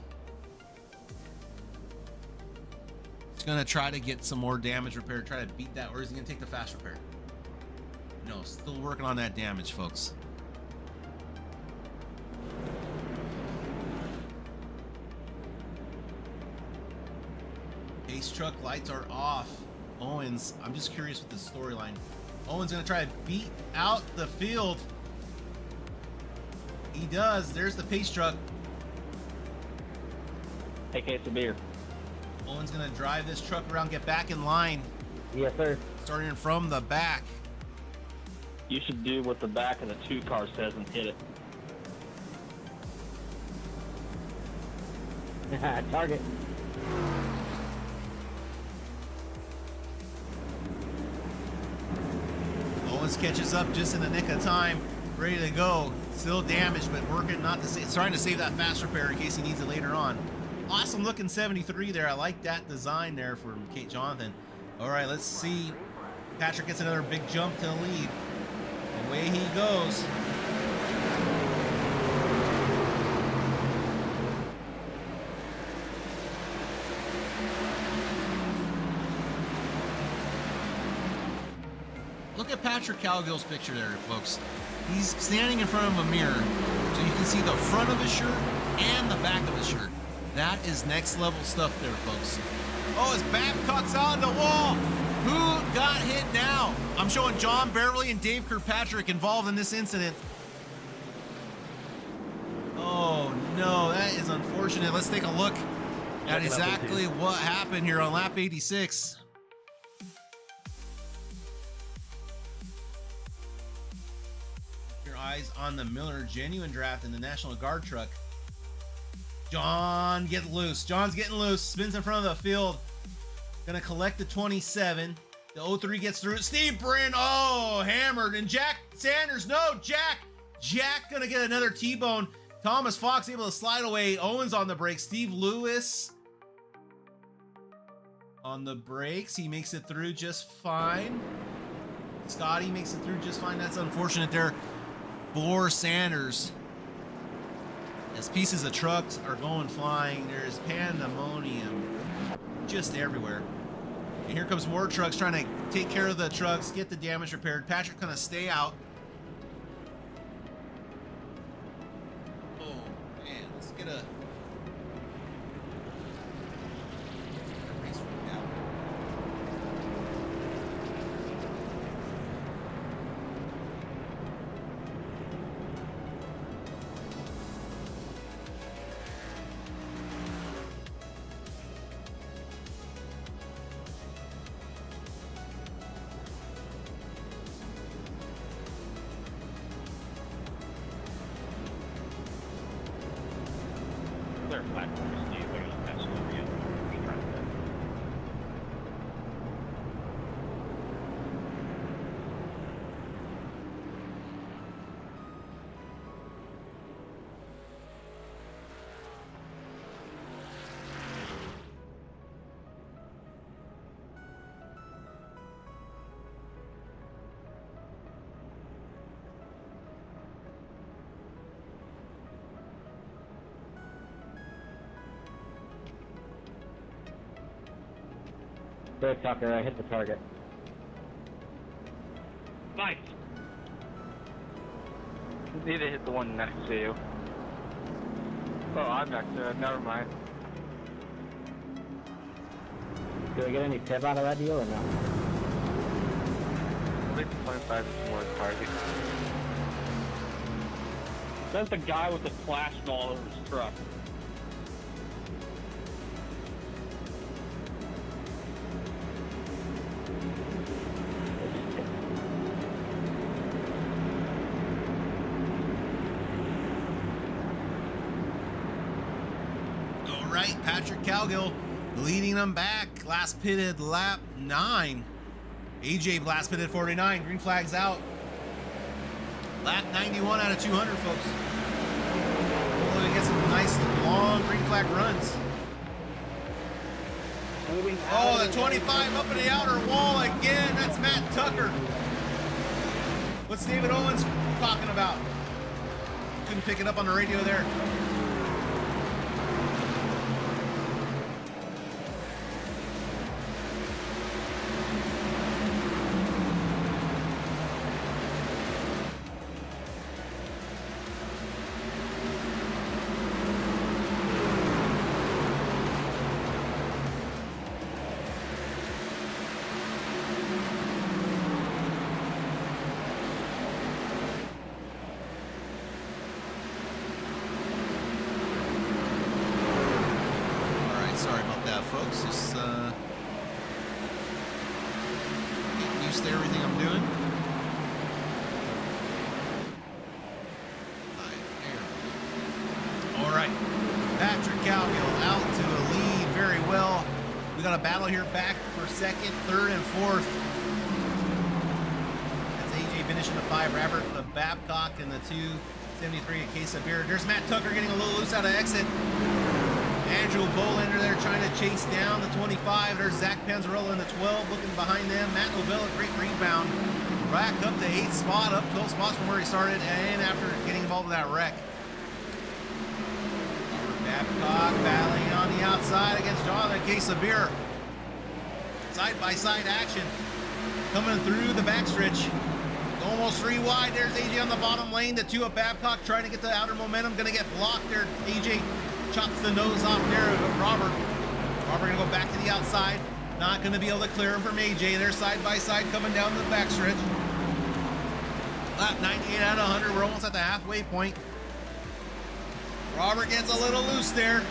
He's going to try to get some more damage repaired. Try to beat that. Or is he going to take the fast repair? No, still working on that damage, folks. Pace truck lights are off. Owens, I'm just curious with the storyline. Owens going to try to beat out the field. He does. There's the pace truck. Hey, case of beer. Owens going to drive this truck around, get back in line. Yes, sir. Starting from the back. You should do what the back of the 2 car says and hit it. Target. Owens catches up just in the nick of time, ready to go. Still damaged, but working not to save, trying to save that fast repair in case he needs it later on. Awesome looking 73 there. I like that design there from Kate Jonathan. All right, let's see. Patrick gets another big jump to the lead. Away he goes. Look at Patrick Calgill's picture there, folks. He's standing in front of a mirror, so you can see the front of his shirt and the back of his shirt. That is next level stuff there, folks. Oh, his Babcock's on the wall. Who got hit now? I'm showing John Beverly and Dave Kirkpatrick involved in this incident. Oh no, that is unfortunate. Let's take a look at exactly what happened here on lap 86. Your eyes on the Miller Genuine Draft in the National Guard truck. John, get loose. John's getting loose. Spins in front of the field. Gonna collect the 27. The 03 gets through it. Steve Brand, oh, hammered. And Jack Sanders, no, Jack gonna get another T-bone. Thomas Fox able to slide away. Owens on the brakes. Steve Lewis on the brakes. He makes it through just fine. Scotty makes it through just fine. That's unfortunate there for Sanders. As pieces of trucks are going flying, there's pandemonium just everywhere. And here comes more trucks trying to take care of the trucks, get the damage repaired. Patrick gonna stay out. Oh man, let's get a race right now. Clear platform is new, but you're passing over yet. Just trying to. Great, Tucker. I hit the target. Nice. You need to hit the one next to you. Oh, I'm next to it. Never mind. Do we get any tip out of that deal or no? I think the 25 is more target. That's the guy with the splash ball over his truck. All right, Patrick Cowgill leading them back. Last pitted lap 9. AJ last pitted 49. Green flag's out. Lap 91 out of 200, folks. Oh, we get some nice long green flag runs. Oh, the 25 up in the outer wall again. That's Matt Tucker. What's David Owens talking about? Couldn't pick it up on the radio there. Sorry about that, folks. Just getting used to everything I'm doing. All right, Patrick Cowgill out to the lead very well. We got a battle here back for second, third, and fourth. That's AJ finishing the 5, Robert the Babcock, and the 273 a case of beer. There's Matt Tucker getting a little loose out of exit. Andrew Bolander there trying to chase down the 25. There's Zach Panzarella in the 12 looking behind them. Matt Novella, great rebound. Back up to 8th spot, up 12 spots from where he started, and after getting involved with that wreck. Babcock battling on the outside against Jonathan Quesabir. Side-by-side action. Coming through the backstretch. Almost 3 wide. There's AJ on the bottom lane. The 2 of Babcock trying to get the outer momentum. Going to get blocked there. AJ chops the nose off there of Robert. Robert gonna go back to the outside. Not going to be able to clear him from AJ. They're side by side coming down the backstretch. Lap 98 out of 100. We're almost at the halfway point. Robert gets a little loose there.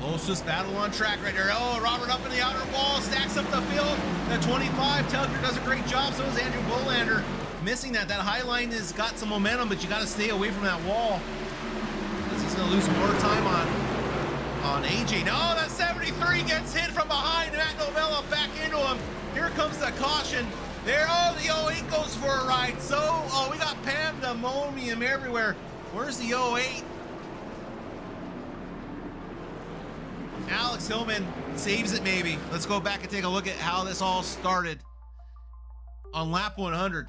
Closest battle on track right there. Oh, Robert up in the outer wall, stacks up the field. The 25, Tucker does a great job. So does Andrew Bullander. Missing that. That high line has got some momentum, but you got to stay away from that wall, because he's going to lose more time on AJ. No, that 73 gets hit from behind. Matt Novella back into him. Here comes the caution. There, oh, the 08 goes for a ride. So, oh, we got pandemonium everywhere. Where's the 08? Alex Hillman saves it maybe. Let's go back and take a look at how this all started on lap 100.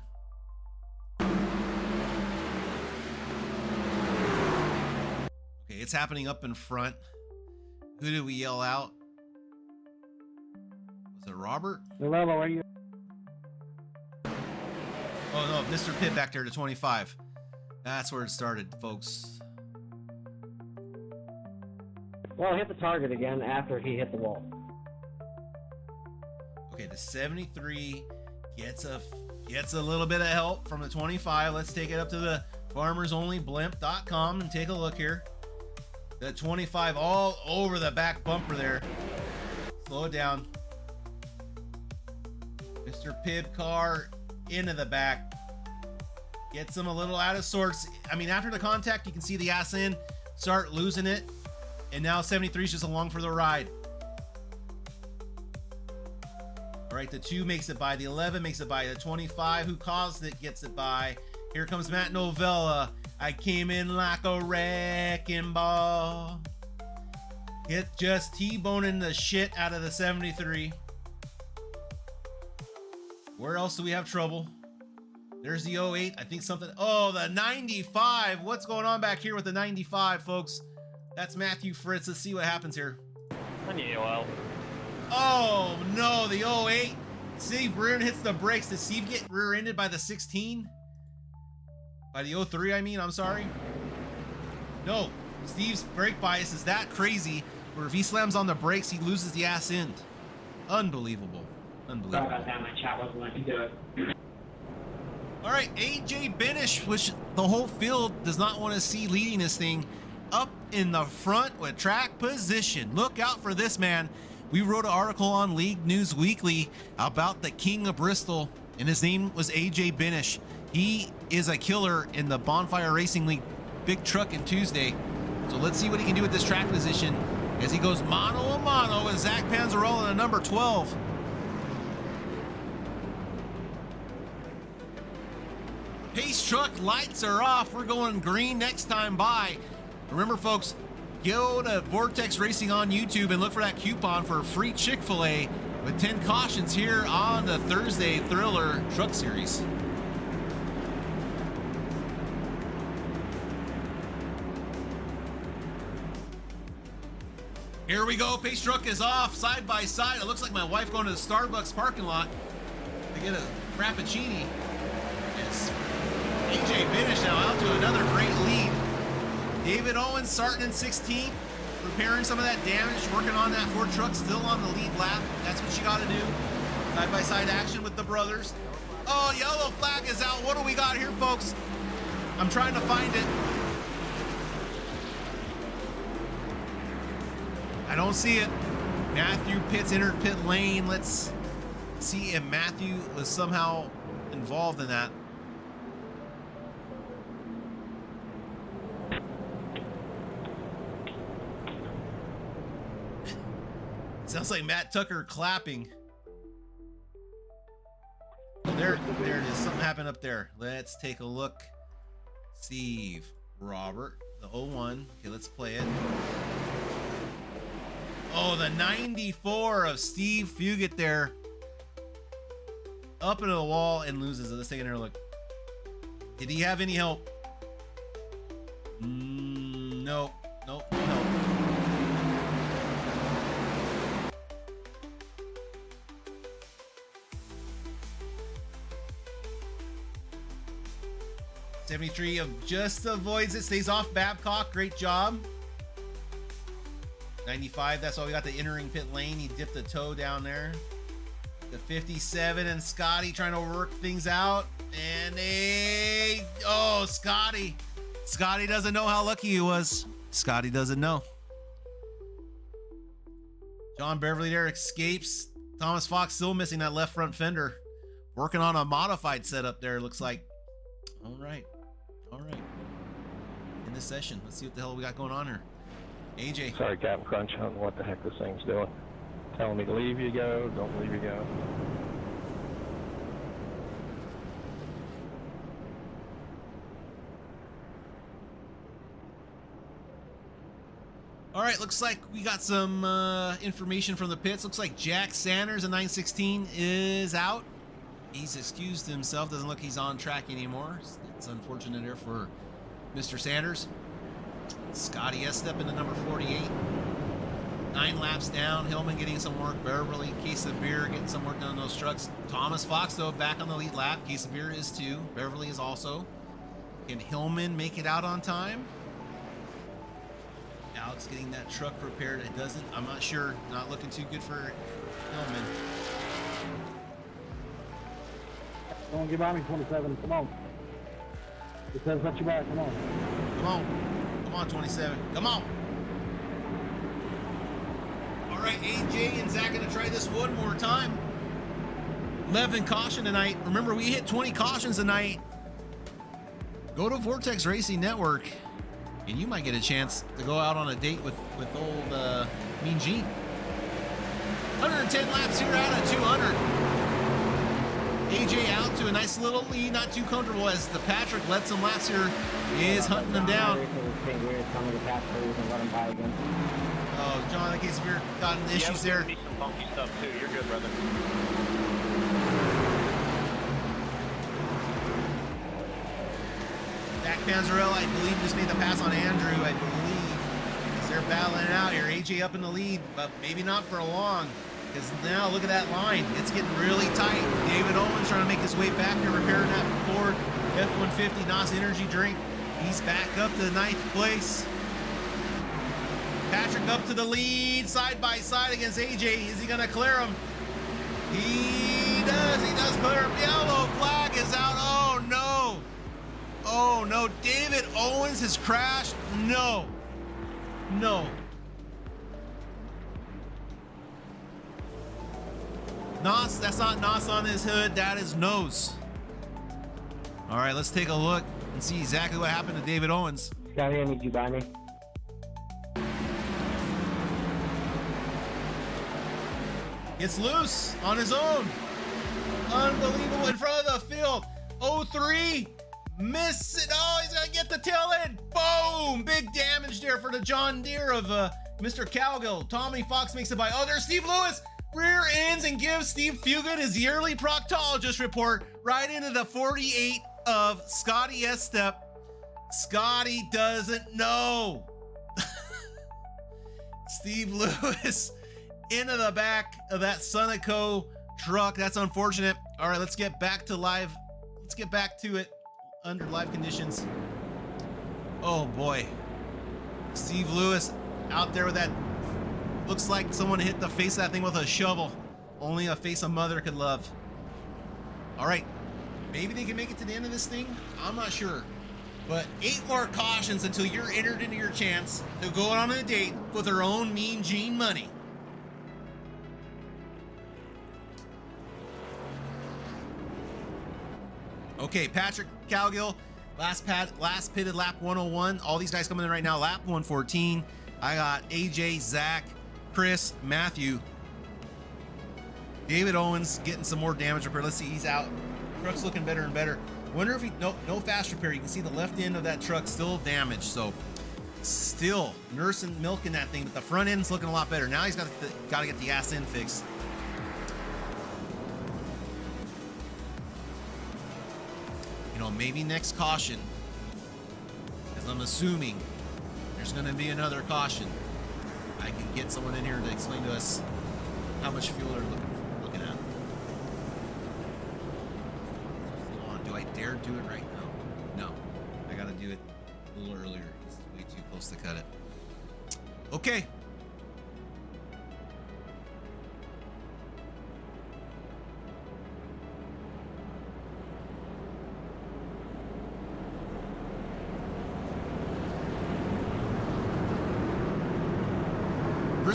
Okay, it's happening up in front. Who did we yell out? Was it Robert? The level, are you? Oh no, Mr. Pitt back there to 25. That's where it started, folks. Well, hit the target again after he hit the wall. Okay, the 73 gets a little bit of help from the 25. Let's take it up to the farmersonlyblimp.com and take a look here. The 25 all over the back bumper there. Slow it down. Mr. Pibb car into the back. Gets him a little out of sorts. I mean, after the contact, you can see the ass end start losing it. And now 73 is just along for the ride. All right, the 2 makes it by. The 11 makes it by. The 25, who caused it, gets it by. Here comes Matt Novella. I came in like a wrecking ball. It just T-boning the shit out of the 73. Where else do we have trouble? There's the 08. I think something. Oh, the 95. What's going on back here with the 95, folks? That's Matthew Fritz. Let's see what happens here. Oh, no. The 08. Steve Breeren hits the brakes. Does Steve get rear-ended by the 16? By the 03, I mean. I'm sorry. No. Steve's brake bias is that crazy where if he slams on the brakes, he loses the ass end. Unbelievable. Unbelievable. Sorry about that. My chat wasn't letting me do it. All right, AJ Benish, which the whole field does not want to see leading this thing, up in the front with track position. Look out for this man. We wrote an article on League News Weekly about the king of Bristol, and his name was AJ Benish. He is a killer in the Bonfire Racing League Big Truck in Tuesday. So let's see what he can do with this track position as he goes mano a mano with Zach Panzarella in number 12. Pace truck lights are off. We're going green next time by. Remember, folks, go to Vortex Racing on YouTube and look for that coupon for a free Chick-fil-A with 10 cautions here on the Thursday Thriller Truck Series. Here we go. Pace truck is off side by side. It looks like my wife going to the Starbucks parking lot to get a Frappuccini. Yes. AJ Benish now out to another great lead. David Owens starting in 16th, repairing some of that damage, working on that Ford truck, still on the lead lap. That's what you got to do. Side-by-side action with the brothers. Oh, yellow flag is out. What do we got here, folks? I'm trying to find it. I don't see it. Matthew Pitts entered pit lane. Let's see if Matthew was somehow involved in that. Sounds like Matt Tucker clapping. There it is. Something happened up there. Let's take a look. Steve, Robert, the 01. Okay, let's play it. Oh, the 94 of Steve Fugit there. Up into the wall and loses it. Let's take another look. Did he have any help? Nope. Nope. No help. '73 of just avoids it, stays off Babcock. Great job. 95, that's why we got the entering pit lane. He dipped the toe down there. The 57 and Scotty trying to work things out. And Scotty. Scotty doesn't know how lucky he was. Scotty doesn't know. John Beverly there escapes. Thomas Fox still missing that left front fender. Working on a modified setup there, looks like. All right. In this session, let's see what the hell we got going on here. AJ. Sorry, Captain Crunch. I don't know what the heck this thing's doing. Telling me to leave you go, don't leave you go. All right, looks like we got some information from the pits. Looks like Jack Sanders in 916 is out. He's excused himself. Doesn't look he's on track anymore. It's unfortunate there for Mr. Sanders. Scotty Estep into number 48. 9 laps down. Hillman getting some work. Beverly, case of beer, getting some work done on those trucks. Thomas Fox, though, back on the lead lap. Case of beer is too. Beverly is also. Can Hillman make it out on time? Alex getting that truck repaired. It doesn't. I'm not sure. Not looking too good for Hillman. Don't get by me, 27. Come on. It says let you back. Come on. Come on, 27. Come on. All right, AJ and Zach going to try this one more time. 11 caution tonight. Remember, we hit 20 cautions tonight. Go to Vortex Racing Network, and you might get a chance to go out on a date with old Mean Gene. 110 laps here out of 200. AJ out to a nice little lead, not too comfortable as the Patrick led some laps here, is hunting them down. Oh, John, in case we're gotten issues there. Be some funky stuff too. You're good, brother. Zach Panzarella, I believe, just made the pass on Andrew, I believe. As they're battling it out here. AJ up in the lead, but maybe not for long. Because now, look at that line. It's getting really tight. David Owens trying to make his way back here, repairing that Ford F-150 NOS energy drink. He's back up to 9th place. Patrick up to the lead, side by side against AJ. Is he going to clear him? He does clear him. Yellow flag is out. Oh, no. Oh, no. David Owens has crashed. No. NOS, that's not NOS on his hood, that is nose. All right, let's take a look and see exactly what happened to David Owens. Scotty, I need you by me. Gets loose on his own. Unbelievable in front of the field. 03, miss it. Oh, he's gonna get the tail end. Boom, big damage there for the John Deere of Mr. Cowgill. Tommy Fox makes it by, oh, there's Steve Lewis. Rear ends and gives Steve Fugit his yearly proctologist report right into the 48 of Scotty Estep. Scotty doesn't know. Steve Lewis into the back of that Sunoco truck. That's unfortunate. All right, let's get back to live. Let's get back to it under live conditions. Oh boy. Steve Lewis out there with that. Looks like someone hit the face of that thing with a shovel. Only a face a mother could love. All right, maybe they can make it to the end of this thing. I'm not sure. But 8 more cautions until you're entered into your chance to go on a date with her own Mean Gene money. Okay, Patrick Cowgill, last pitted lap 101. All these guys coming in right now, lap 114. I got AJ, Zach, Chris, Matthew, David Owens getting some more damage repair. Let's see, he's out. Truck's looking better and better. Wonder if he, no fast repair. You can see the left end of that truck still damaged. So still nursing, milking that thing, but the front end's looking a lot better. Now he's got to get the ass end fixed. You know, maybe next caution, because I'm assuming there's going to be another caution. I can get someone in here to explain to us how much fuel they're looking at. Hold on, do I dare do it right now? No, I got to do it a little earlier. It's way too close to cut it. Okay,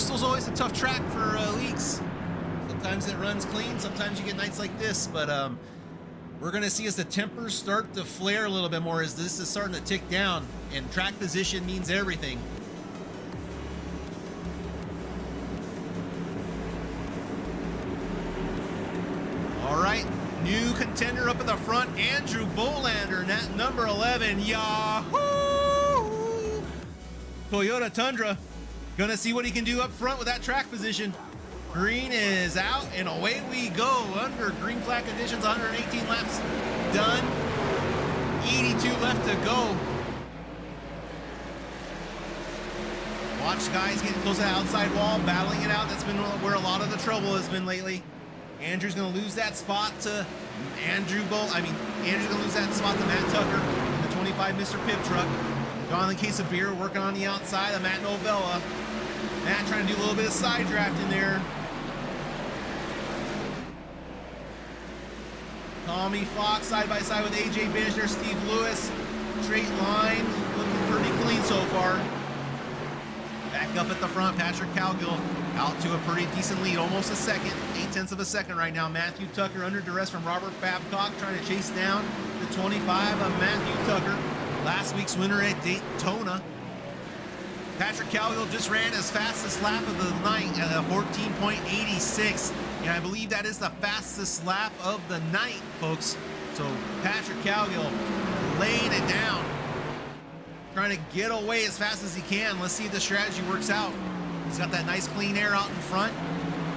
Bristol's always a tough track for leaks. Sometimes it runs clean, sometimes you get nights like this, but we're gonna see as the tempers start to flare a little bit more as this is starting to tick down, and track position means everything. All right, new contender up at the front, Andrew Bolander, number 11, Yahoo! Toyota Tundra, gonna see what he can do up front with that track position. Green is out, and away we go. Under green flag conditions, 118 laps done. 82 left to go. Watch guys getting close to the outside wall, battling it out. That's been where a lot of the trouble has been lately. Andrew's gonna lose that spot to Andrew's gonna lose that spot to Matt Tucker, the 25 Mr. Pip truck. Jonathan Case of Beer working on the outside of Matt Novella. Matt trying to do a little bit of side draft in there. Tommy Fox side by side with AJ Bishner, Steve Lewis. Straight line, looking pretty clean so far. Back up at the front, Patrick Cowgill out to a pretty decent lead, almost a second, 0.8 of a second right now. Matthew Tucker under duress from Robert Babcock, trying to chase down the 25 of Matthew Tucker, last week's winner at Daytona. Patrick Cowgill just ran his fastest lap of the night at a 14.86, and I believe that is the fastest lap of the night, folks. So Patrick Cowgill laying it down, trying to get away as fast as he can. Let's see if the strategy works out. He's got that nice clean air out in front,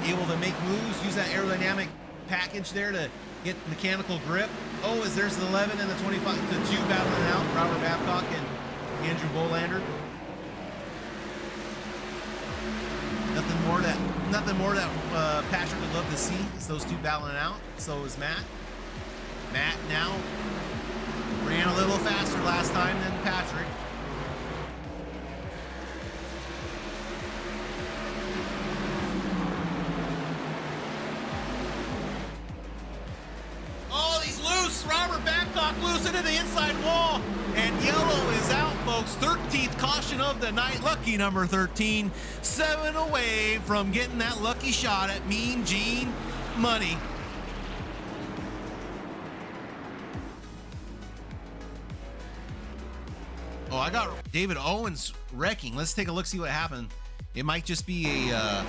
able to make moves, use that aerodynamic package there to get mechanical grip. Oh, as there's the 11 and the 25, the two battling out, Robert Babcock and Andrew Bolander. Nothing more that Patrick would love to see is those two battling out. So is Matt. Matt now ran a little faster last time than Patrick. Oh, he's loose. Robert Babcock loose into the inside wall. And yellow is out, folks. 13th caution of the night. Lucky number 13. 7 away from getting that lucky shot at Mean Gene money. Oh, I got David Owens wrecking. Let's take a look, see what happened. It might just be an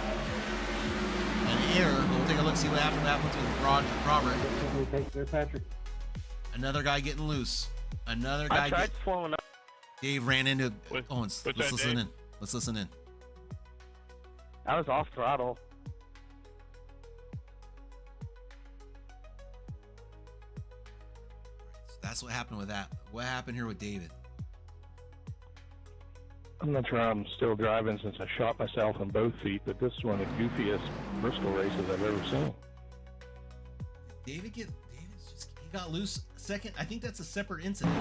error. We'll take a look, see what happens with Robert. There's Patrick. Another guy getting loose. Another guy. I tried slowing up. Dave ran into What- Owens. what's Let's that, listen Dave? in. Let's listen in. I was off throttle. So that's what happened with that. What happened here with David? I'm not sure I'm still driving since I shot myself in both feet, but this is one of the goofiest Bristol races I've ever seen. David's just, he got loose. Second, I think that's a separate incident.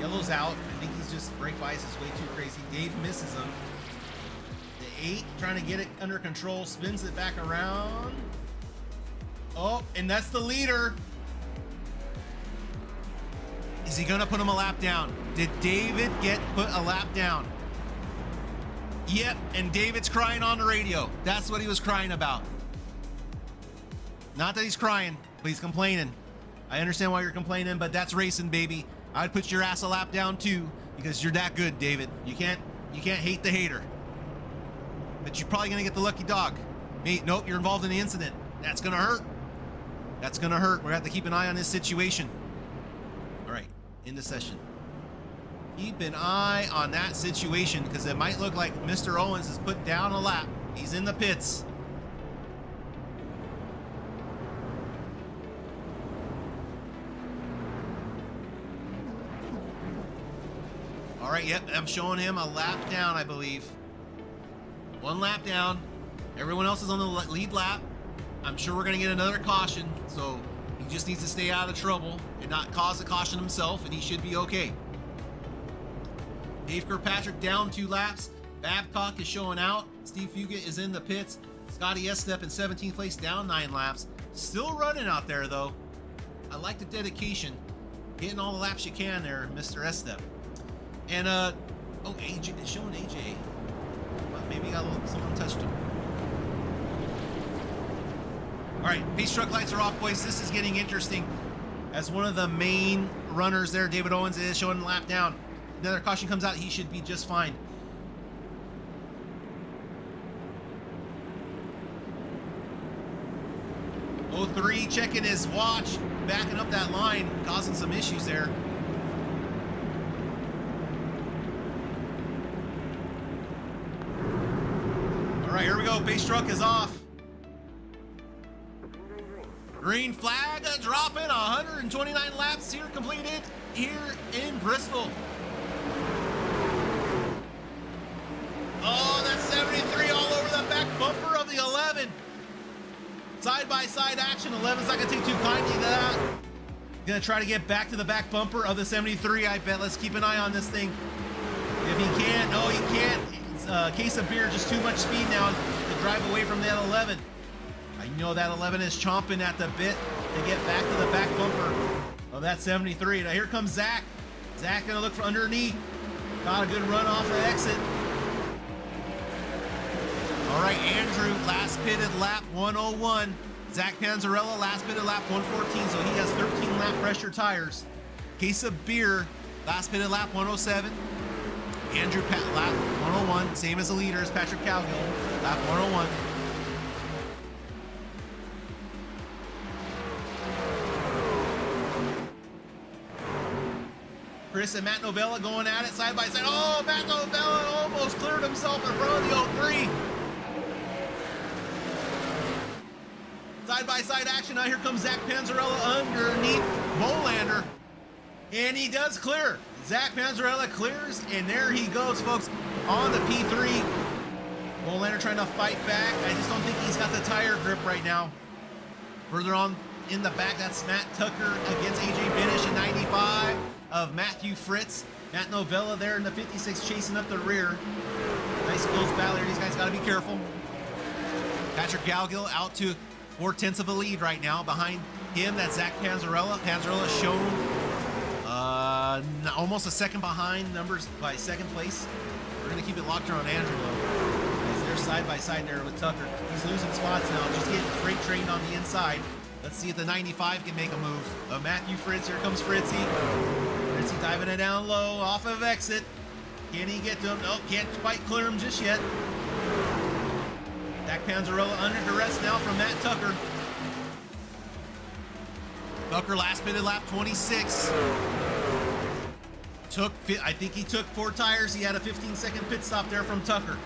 Yellow's out. I think he's just brake bias is way too crazy. Dave misses him. The 8 trying to get it under control, spins it back around. Oh, and that's the leader. Is he gonna put him a lap down? Did David get put a lap down? Yep, and David's crying on the radio. That's what he was crying about. Not that he's crying, but he's complaining. I understand why you're complaining, but that's racing, baby. I'd put your ass a lap down too, because you're that good, David. You can't hate the hater. But you're probably gonna get the lucky dog. Mate, nope, you're involved in the incident. That's gonna hurt. That's gonna hurt. We're gonna have to keep an eye on this situation. All right, into session. Keep an eye on that situation, because it might look like Mr. Owens has put down a lap. He's in the pits. All right, yep, I'm showing him a lap down, I believe. 1 lap down. Everyone else is on the lead lap. I'm sure we're going to get another caution, so he just needs to stay out of trouble and not cause a caution himself, and he should be okay. Dave Kirkpatrick down 2 laps. Babcock is showing out. Steve Fugit is in the pits. Scotty Estep in 17th place, down 9 laps. Still running out there, though. I like the dedication. Getting all the laps you can there, Mr. Estep. And Oh, AJ, it's showing AJ. Well, maybe someone touched him. All right, pace truck lights are off, boys. This is getting interesting. As one of the main runners there, David Owens is showing lap down. Another caution comes out, he should be just fine. '03 checking his watch, backing up that line, causing some issues there. All right, here we go. Pace truck is off. Green flag dropping. 129 laps here completed here in Bristol. Oh, that's 73 all over the back bumper of the 11. Side-by-side action. 11's not going to take too kindly to that. Going to try to get back to the back bumper of the 73, I bet. Let's keep an eye on this thing. If he can't, no, he can't. It's a case of beer, just too much speed now to drive away from that 11. I know that 11 is chomping at the bit to get back to the back bumper of that 73. Now here comes Zach. Zach going to look for underneath. Got a good run off the exit. All right, Andrew, last pitted lap 101. Zach Panzarella, last pitted lap 114, so he has 13 lap pressure tires. Case of beer, last pitted lap 107. Andrew, lap 101, same as the leader as Patrick Cowgill, lap 101. Chris and Matt Novella going at it side by side. Oh, Matt Novella almost cleared himself in front of the 03. Side-by-side action. Now here comes Zach Panzarella underneath Bolander. And he does clear. Zach Panzarella clears, and there he goes, folks, on the P3. Bolander trying to fight back. I just don't think he's got the tire grip right now. Further on in the back, that's Matt Tucker against AJ Binish in 95 of Matthew Fritz. Matt Novella there in the 56 chasing up the rear. Nice close battle here. These guys got to be careful. Patrick Cowgill out to 4/10 of a lead right now. Behind him, that's Zach Panzarella. Panzarella shown almost a second behind, numbers by second place. We're going to keep it locked around Andrew, though, as they're side by side there with Tucker. He's losing spots now, just getting freight trained on the inside. Let's see if the 95 can make a move. Matthew Fritz, here comes Fritzy. Fritzy diving it down low, off of exit. Can he get to him? Nope, can't quite clear him just yet. Zach Panzarella under duress now from Matt Tucker. Tucker last pitted lap 26. I think he took 4 tires. He had a 15-second pit stop there from Tucker.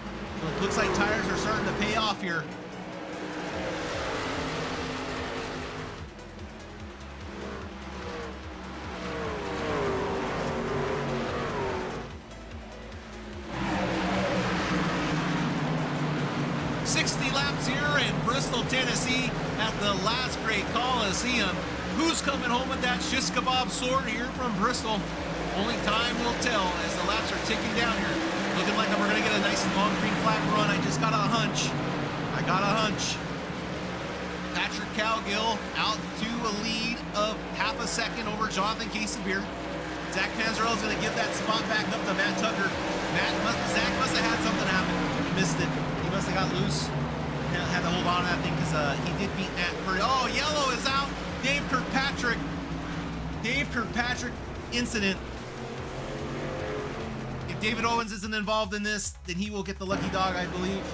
So it looks like tires are starting to pay off here. Bristol, Tennessee at the last great Coliseum. Who's coming home with that shish kebab sword here from Bristol? Only time will tell as the laps are ticking down here. Looking like we're going to get a nice long green flag run. I just got a hunch. Patrick Cowgill out to a lead of half a second over Jonathan Casebeer. Zach Panzarella is going to give that spot back up to Matt Tucker. Zach must have had something happen. He missed it. He must have got loose. Had to hold on to that thing because he did beat Matt Purdy. Oh, yellow is out. Dave Kirkpatrick incident. If David Owens isn't involved in this, then he will get the lucky dog, I believe.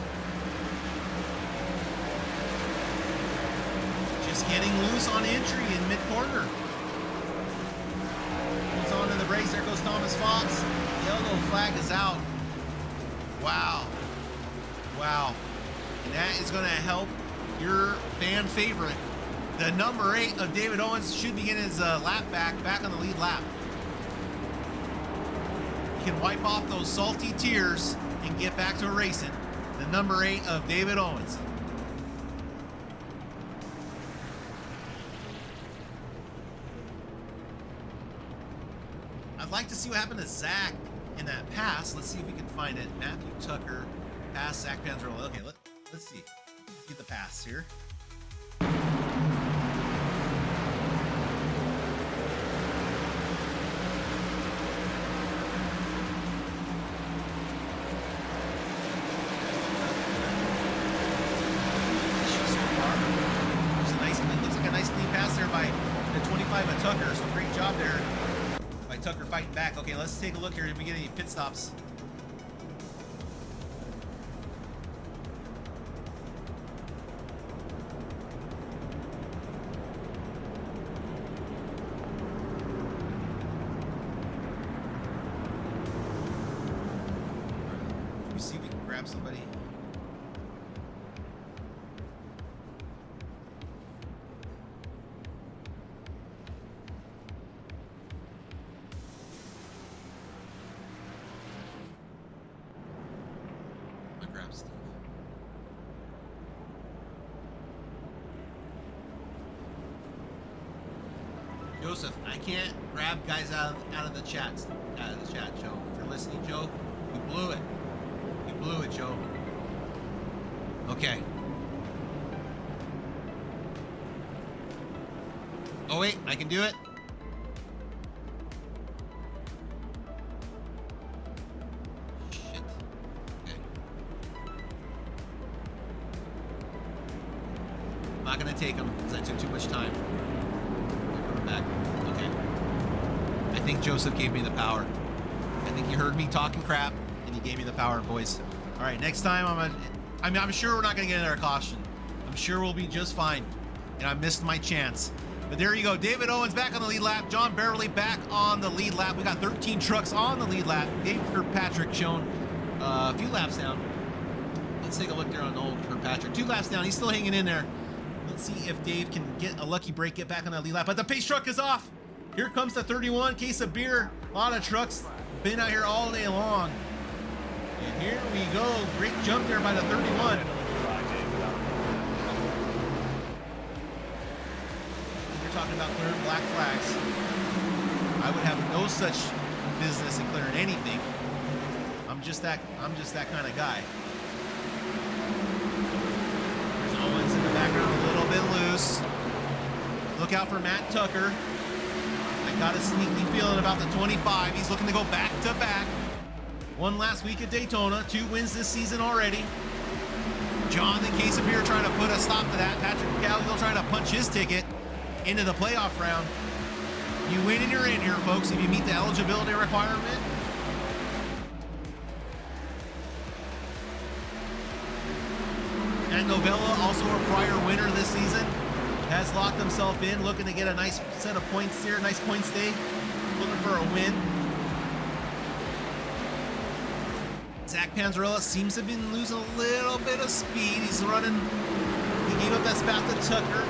Just getting loose on entry in mid-corner. Goes on to the brakes. There goes Thomas Fox. Yellow flag is out. Wow. And that is going to help your fan favorite. The number 8 of David Owens should be getting his lap back on the lead lap. He can wipe off those salty tears and get back to racing. The number 8 of David Owens. I'd like to see what happened to Zach in that pass. Let's see if we can find it. Matthew Tucker, pass Zach Panzarella. Okay, let's see. Let's get the pass here. Tucker, so great job there by Tucker fighting back. Okay, let's take a look here if we get any pit stops. Let me see if we can grab somebody. Grab Steve. Joseph, I can't grab guys out of the chat, Joe. If you're listening, Joe, you blew it. You blew it, Joe. Okay. Oh wait, I can do it. Shit. Okay. I'm not gonna take him because I took too much time. Coming back. Okay. I think Joseph gave me the power. I think he heard me talking crap and he gave me the power, boys. All right, next time I'm sure we're not gonna get another caution. I'm sure we'll be just fine. And I missed my chance. But there you go. David Owens back on the lead lap. John Beverly back on the lead lap. We got 13 trucks on the lead lap. Dave Kirkpatrick shown a few laps down. Let's take a look there on old Kirkpatrick. 2 laps down. He's still hanging in there. Let's see if Dave can get a lucky break, get back on that lead lap. But the pace truck is off. Here comes the 31. Case of beer. A lot of trucks been out here all day long. And here we go. Great jump there by the 31. Talking about clearing black flags. I would have no such business in clearing anything. I'm just that kind of guy. There's Owens in the background, a little bit loose. Look out for Matt Tucker. I got a sneaky feeling about the 25. He's looking to go back to back. One last week at Daytona, 2 wins this season already. John, the case of beer, trying to put a stop to that. Patrick Calloway trying to punch his ticket into the playoff round. You win and you're in here, folks, if you meet the eligibility requirement. And Novella, also a prior winner this season, has locked himself in, looking to get a nice set of points here, nice points day, looking for a win. Zach Panzarella seems to have been losing a little bit of speed. He's running, he gave up that spot to Tucker.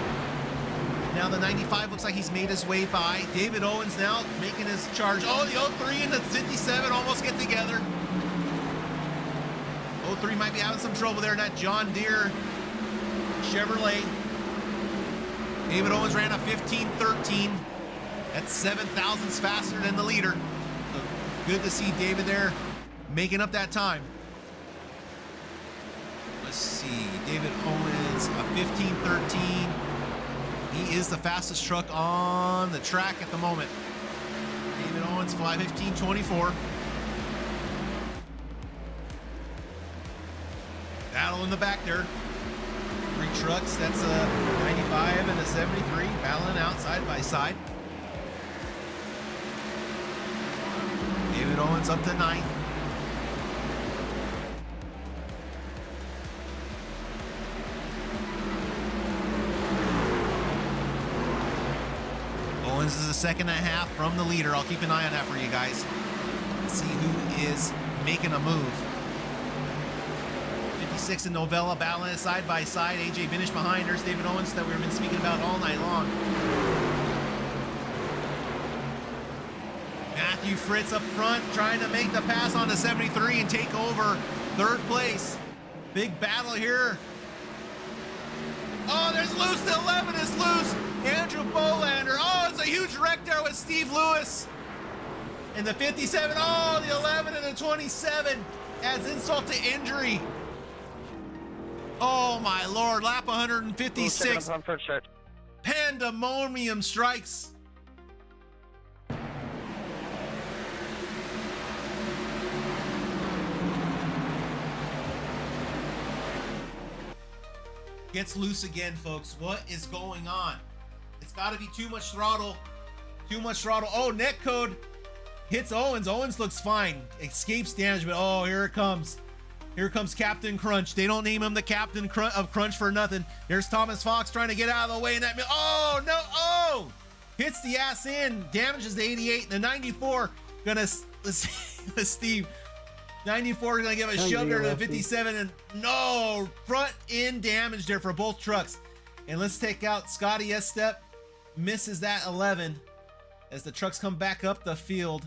Now the 95 looks like he's made his way by. David Owens now making his charge. Oh, the 03 and the 57 almost get together. 03 might be having some trouble there in that John Deere Chevrolet. David Owens ran a 15:13. That's 7 thousandths faster than the leader. So good to see David there making up that time. Let's see. David Owens, a 15:13. He is the fastest truck on the track at the moment. David Owens, 5:15.24. Battle in the back there. 3 trucks. That's a 95 and a 73 battling out side by side. David Owens up to 9th. Owens is a second and a half from the leader. I'll keep an eye on that for you guys. Let's see who is making a move. 56 in Novella battling it side by side. AJ Binish behind. There's David Owens that we've been speaking about all night long. Matthew Fritz up front trying to make the pass on the 73 and take over 3rd place. Big battle here. Oh, there's loose. The 11 is loose. Andrew Bolander. Oh, it's a huge wreck there with Steve Lewis. And the 57. Oh, the 11 and the 27 adds insult to injury. Oh, my Lord. Lap 156. Pandemonium strikes. Gets loose again, folks. What is going on? It's got to be too much throttle. Too much throttle. Oh, net code hits Owens. Owens looks fine. Escapes damage, but oh, here it comes. Here comes Captain Crunch. They don't name him the Captain of Crunch for nothing. There's Thomas Fox trying to get out of the way in that. Oh, no. Oh, hits the ass in. Damages the 88. The 94 gonna, let's Steve. 94 gonna give a shove there to the 57, and no, front end damage there for both trucks. And let's take out Scotty S-Step. Misses that 11 as the trucks come back up the field.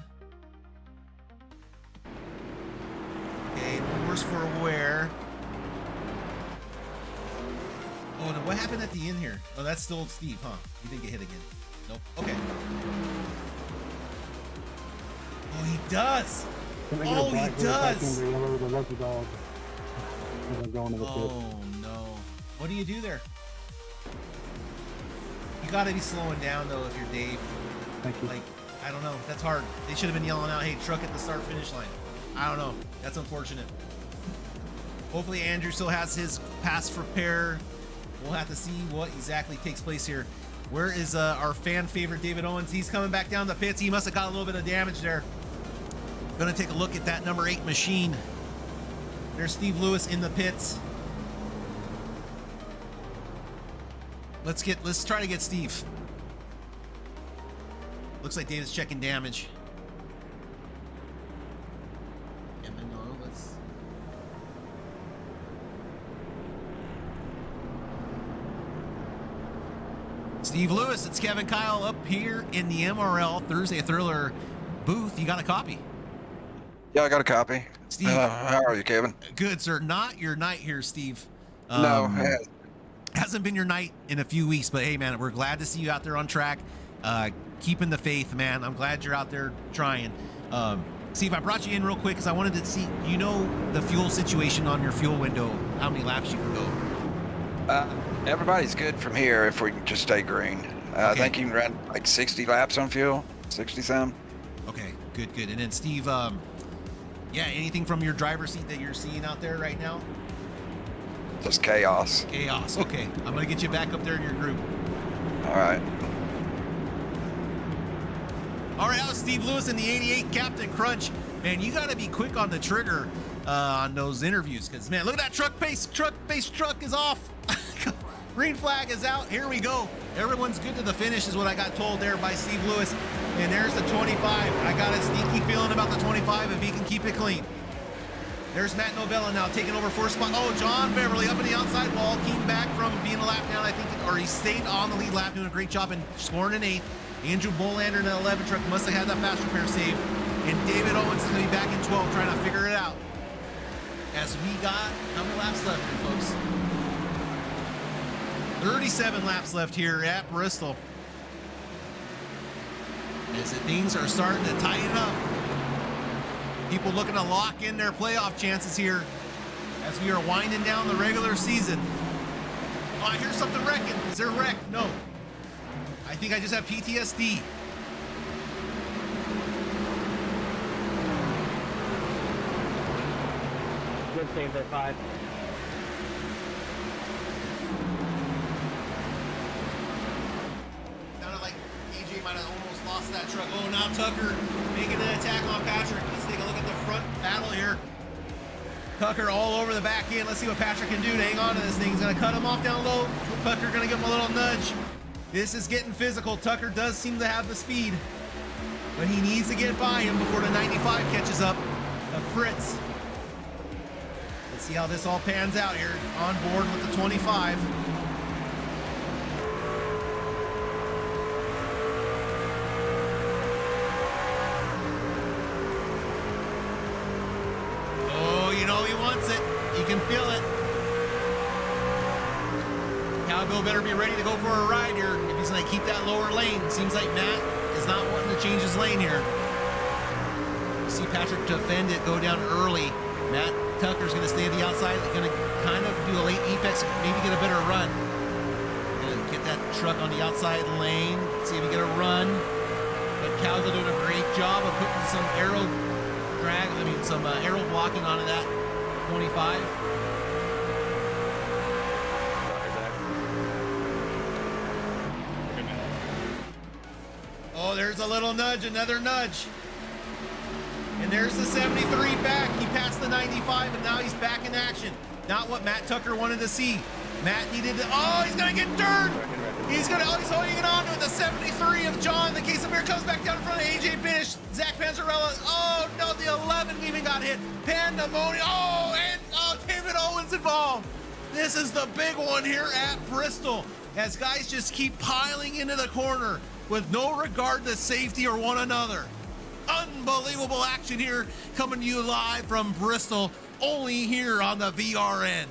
Okay, numbers for where? Oh, no, what happened at the end here? Oh, that's still Steve, huh? He didn't get hit again. Nope. Okay. Oh, he does. Oh, he does. Oh, no. What do you do there? You got to be slowing down, though, if you're Dave. Thank you. Like, I don't know. That's hard. They should have been yelling out, hey, truck at the start-finish line. I don't know. That's unfortunate. Hopefully Andrew still has his pass for repair. We'll have to see what exactly takes place here. Where is our fan favorite David Owens? He's coming back down the pits. He must have got a little bit of damage there. Gonna take a look at that number 8 machine. There's Steve Lewis in the pits. Let's try to get Steve. Looks like David's checking damage. Steve Lewis, it's Kevin Kyle up here in the MRL Thursday Thriller booth. You got a copy? Yeah, I got a copy. Steve, how are you, Kevin? Good, sir. Not your night here, Steve. No, hasn't been your night in a few weeks, but hey, man, we're glad to see you out there on track, keeping the faith, man. I'm glad you're out there trying. Steve, I brought you in real quick because I wanted to see, you know, the fuel situation on your fuel window, how many laps you can go. Everybody's good from here if we can just stay green. Okay. I think you can run like 60 laps on fuel, 60 some. Okay, good. And then Steve, yeah, anything from your driver's seat that you're seeing out there right now? Just chaos. Chaos. Okay, I'm gonna get you back up there in your group. All right. All right, that was Steve Lewis in the 88 Captain Crunch. Man, you got to be quick on the trigger on those interviews because, man, look at that truck pace. Truck is off. Green flag is out. Here we go. Everyone's good to the finish is what I got told there by Steve Lewis. And there's the 25. I got a sneaky feeling about the 25 if he can keep it clean. There's Matt Novella now taking over first spot. Oh, John Beverly up in the outside wall. Came back from being a lap down, I think, or he stayed on the lead lap, doing a great job and scoring an 8th. Andrew Bolander in the 11 truck must have had that fast repair save. And David Owens is going to be back in 12 trying to figure it out. As we got, how many laps left here, folks? 37 laps left here at Bristol. As the things are starting to tighten up. People looking to lock in their playoff chances here as we are winding down the regular season. Oh, I hear something wrecking. Is there a wreck? No. I think I just have PTSD. Good save there, 5. Sounded like AJ might have almost lost that truck. Oh, now Tucker making an attack on Patrick. Let's take a look at the front battle here. Tucker all over the back end. Let's see what Patrick can do to hang on to this thing. He's going to cut him off down low. Tucker going to give him a little nudge. This is getting physical. Tucker does seem to have the speed, but he needs to get by him before the 95 catches up of Fritz. Let's see how this all pans out here. On board with the 25. Oh, you know he wants it. You can feel it. Cowbill better be ready to go for a ride here if he's going to keep that lower lane. Seems like Matt is not wanting to change his lane here. You see Patrick defend it, go down early. Matt Tucker's going to stay at the outside, going to kind of do a late apex, maybe get a better run. Going to get that truck on the outside lane, see if he get a run. But Cowbill doing a great job of putting some aero blocking onto that 25. there's a little nudge, another nudge. And there's the 73 back. He passed the 95, and now he's back in action. Not what Matt Tucker wanted to see. Matt needed to, oh, he's gonna get dirt. He's holding it on to the 73 of John. The case of beer comes back down in front of AJ Binish. Zach Panzarella, oh no, the 11 even got hit. Pandemonium, oh, and David Owens involved. This is the big one here at Bristol, as guys just keep piling into the corner with no regard to safety or one another. Unbelievable action here, coming to you live from Bristol, only here on the VRN.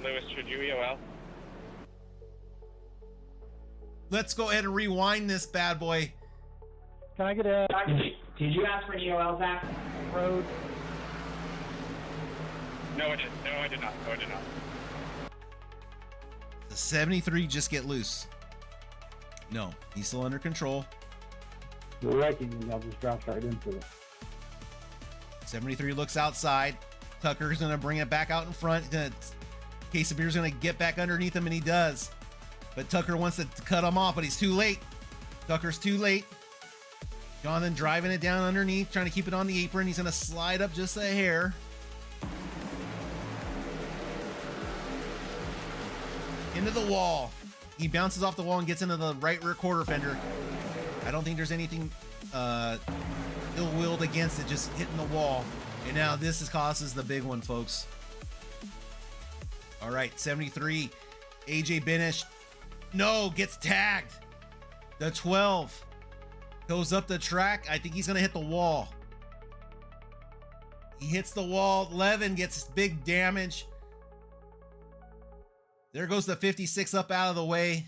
Lewis, should you EOL? Let's go ahead and rewind this bad boy. Can I get a Did you ask for an EOL, Zach? road? No, I did. No, I did not. No, I did not. The 73 just get loose. No, he's still under control. You're wrecking and I'll just drop right into it. 73 looks outside. Tucker's gonna bring it back out in front. Case of Beer's gonna get back underneath him, and he does. But Tucker wants to cut him off, but he's too late. Tucker's too late. Jonathan driving it down underneath, trying to keep it on the apron. He's gonna slide up just a hair. Into the wall. He bounces off the wall and gets into the right rear quarter fender. I don't think there's anything ill-willed against it, just hitting the wall. And now this causes the big one, folks. All right, 73, AJ Binish, no, gets tagged. The 12 goes up the track. I think he's gonna hit the wall. He hits the wall. 11 gets big damage. There goes the 56 up out of the way.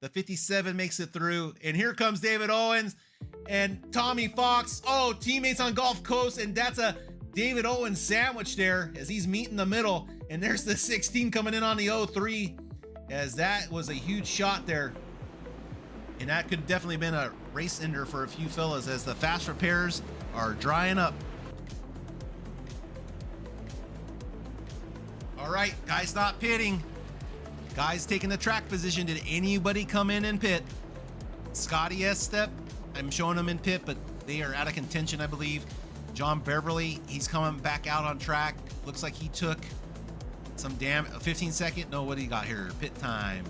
The 57 makes it through. And here comes David Owens and Tommy Fox. Oh, teammates on Gulf Coast. And that's a David Owens sandwich there as he's meeting the middle. And there's the 16 coming in on the 03, as that was a huge shot there. And that could definitely been a race ender for a few fellas as the fast repairs are drying up. All right, guys not pitting. Guys taking the track position. Did anybody come in and pit? Scotty S step. I'm showing them in pit, but they are out of contention, I believe. John Beverly, he's coming back out on track. Looks like he took some damn 15 second. No, what do you got here? Pit time.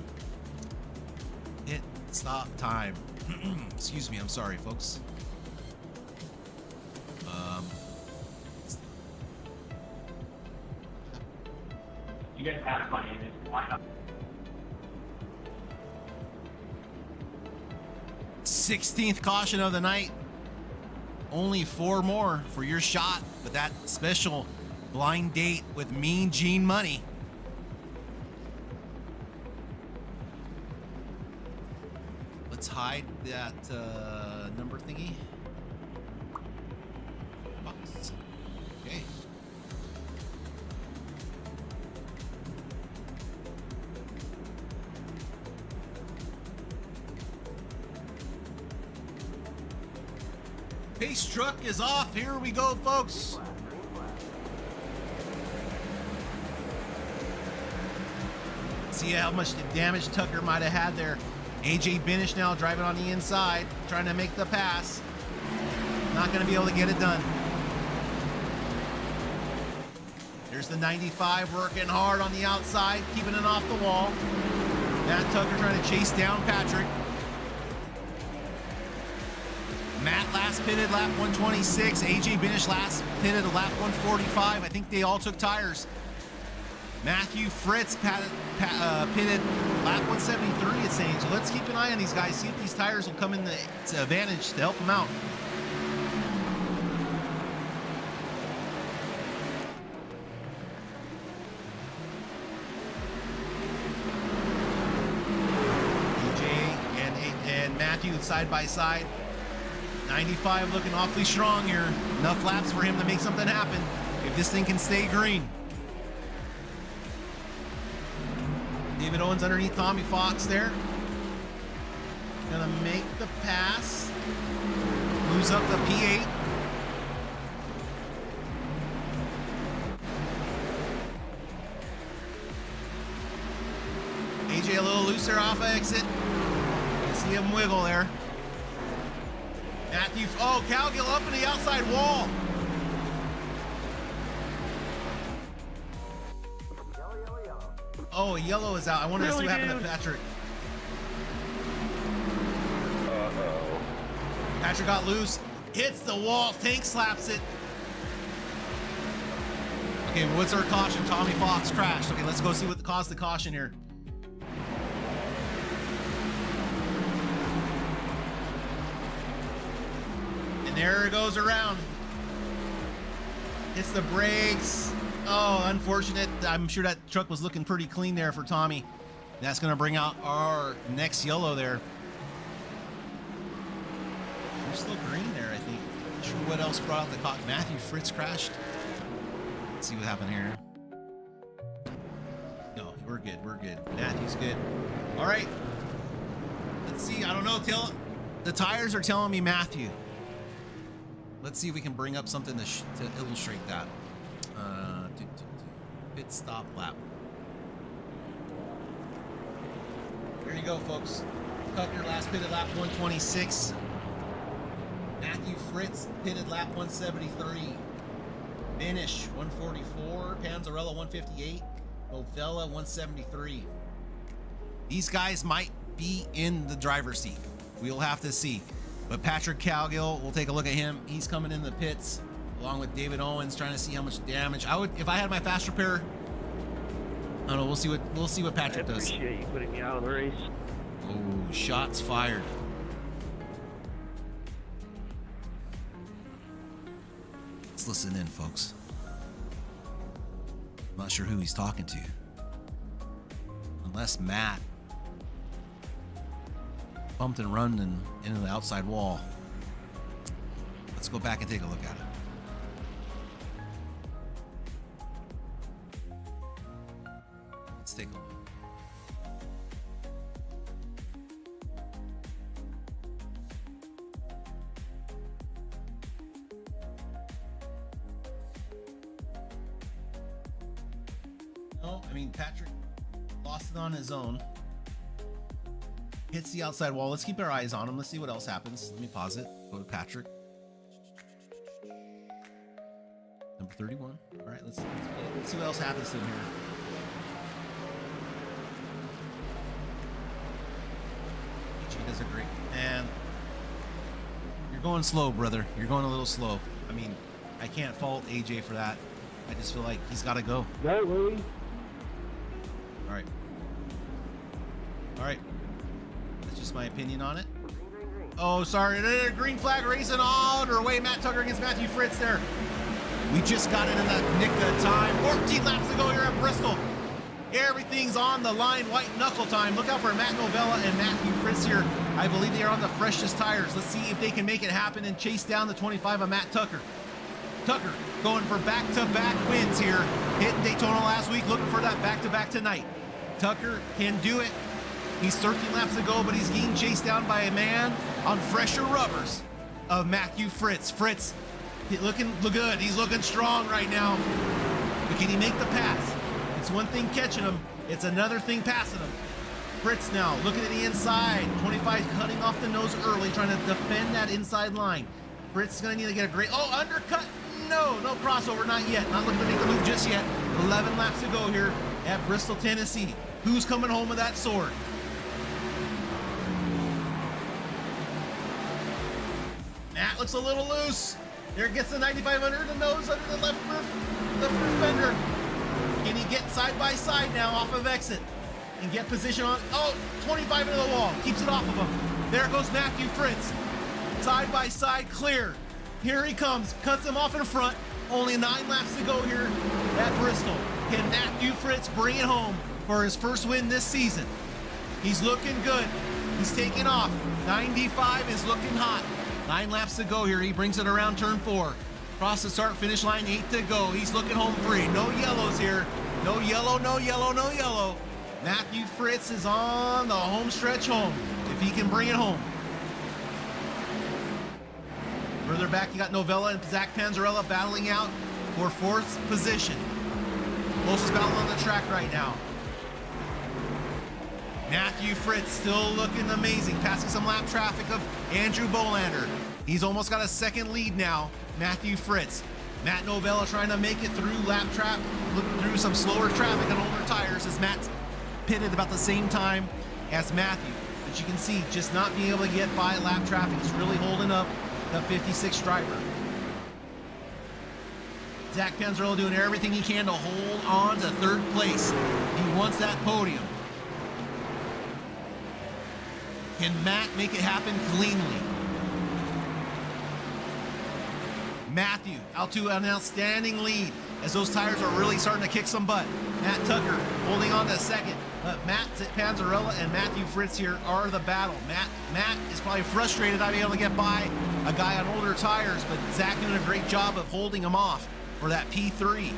Pit stop time. Excuse me. I'm sorry, folks. You guys have fun in this lineup. 16th caution of the night. Only 4 more for your shot, but that special blind date with Mean Gene Money. Let's hide that number thingy. Box. Okay. Pace truck is off. Here we go, folks. See how much damage Tucker might have had there. AJ Binish now driving on the inside, trying to make the pass. Not going to be able to get it done. There's the 95 working hard on the outside, keeping it off the wall. Matt Tucker trying to chase down Patrick. Matt last pitted lap 126. AJ Binish last pitted lap 145. I think they all took tires. Matthew Fritz pitted lap 173, it's saying. So let's keep an eye on these guys, see if these tires will come in to advantage to help them out. AJ and Matthew side by side. 95 looking awfully strong here. Enough laps for him to make something happen if this thing can stay green. David Owens underneath Tommy Fox there. Gonna make the pass. Moves up the P8. AJ a little looser off exit. You see him wiggle there. Matthew. Oh, Cowgill up in the outside wall. Oh, yellow is out. I wonder to see what happened to Patrick. Uh-oh. Patrick got loose. Hits the wall. Tank slaps it. Okay, what's our caution? Tommy Fox crashed. Okay, let's go see what caused the caution here. And there it goes around. Hits the brakes. Oh, unfortunate. I'm sure that truck was looking pretty clean there for Tommy. That's going to bring out our next yellow there. We're still green there, I think. Not sure what else brought out the caution. Matthew Fritz crashed. Let's see what happened here. No, we're good. We're good. Matthew's good. All right. Let's see. I don't know. The tires are telling me Matthew. Let's see if we can bring up something to illustrate that. Pit stop lap. Here you go, folks. Tucker last pitted lap 126. Matthew Fritz pitted lap 173. Finish 144. Panzarella 158. Novella 173. These guys might be in the driver's seat. We'll have to see. But Patrick Cowgill, we'll take a look at him. He's coming in the pits along with David Owens, trying to see how much damage. I would, if I had my fast repair. I don't know. We'll see what Patrick does. I appreciate you putting me out of the race. Oh, shots fired. Let's listen in, folks. I'm not sure who he's talking to. Unless Matt bumped and run into the outside wall. Let's go back and take a look at it. Let's take a look. No, I mean, Patrick lost it on his own. Hits the outside wall. Let's keep our eyes on him. Let's see what else happens. Let me pause it. Go to Patrick. Number 31. All right, let's see what else happens to him here. He does a great. And you're going slow, brother. You're going a little slow. I mean, I can't fault AJ for that. I just feel like he's got to go. No, Louie. All right. All right. That's just my opinion on it. Oh, sorry. Green flag racing on or away. Matt Tucker against Matthew Fritz there. We just got it in the nick of time. 14 laps to go here at Bristol. Everything's on the line. White knuckle time. Look out for Matt Novella and Matthew Fritz here. I believe they are on the freshest tires. Let's see if they can make it happen and chase down the 25 of Matt Tucker. Tucker going for back-to-back wins here. Hit Daytona last week, looking for that back-to-back tonight. Tucker can do it. He's 13 laps to go, but he's getting chased down by a man on fresher rubbers of Matthew Fritz. Fritz looking good. He's looking strong right now. But can he make the pass? It's one thing catching him. It's another thing passing him. Fritz now looking at the inside. 25 cutting off the nose early, trying to defend that inside line. Fritz is going to need to get a great... Oh, undercut. No crossover. Not yet. Not looking to make the move just yet. 11 laps to go here at Bristol, Tennessee. Who's coming home with that sword? Matt looks a little loose. There gets the 95 under the nose, under the left rear fender. Can he get side by side now off of exit and get position on? Oh, 25 into the wall. Keeps it off of him. There goes Matthew Fritz. Side by side clear. Here he comes. Cuts him off in front. Only 9 laps to go here at Bristol. Can Matthew Fritz bring it home for his first win this season? He's looking good. He's taking off. 95 is looking hot. 9 laps to go here. He brings it around turn 4. Across the start finish line, 8 to go. He's looking home free. No yellows here. No yellow, no yellow, no yellow. Matthew Fritz is on the home stretch home. If he can bring it home. Further back, you got Novella and Zach Panzarella battling out for 4th position. Closest battle on the track right now. Matthew Fritz still looking amazing, passing some lap traffic of Andrew Bolander. He's almost got a second lead now, Matthew Fritz. Matt Novella trying to make it through lap trap, looking through some slower traffic on older tires as Matt's pitted about the same time as Matthew. But you can see just not being able to get by lap traffic is really holding up the 56 driver. Zach Panzarella doing everything he can to hold on to third place. He wants that podium. Can Matt make it happen cleanly? Matthew out to an outstanding lead as those tires are really starting to kick some butt. Matt Tucker holding on to second, but Matt Panzarella and Matthew Fritz here are the battle. Matt is probably frustrated not being able to get by a guy on older tires, but Zach doing a great job of holding him off for that P3.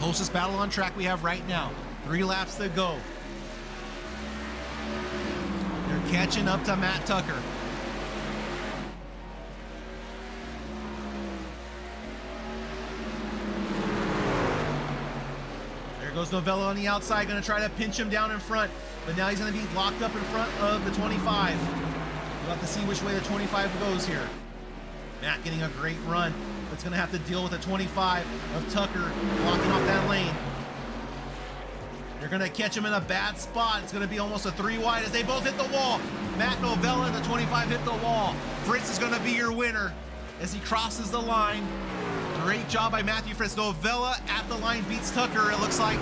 Closest battle on track we have right now. 3 laps to go. They're catching up to Matt Tucker. There goes Novella on the outside, going to try to pinch him down in front, but now he's going to be locked up in front of the 25. We'll have to see which way the 25 goes here. Matt getting a great run, but it's going to have to deal with the 25 of Tucker blocking off that lane. They're going to catch him in a bad spot. It's going to be almost a 3 wide as they both hit the wall. Matt Novella and the 25 hit the wall. Fritz is going to be your winner as he crosses the line. Great job by Matthew Fritz. Novella at the line beats Tucker, it looks like.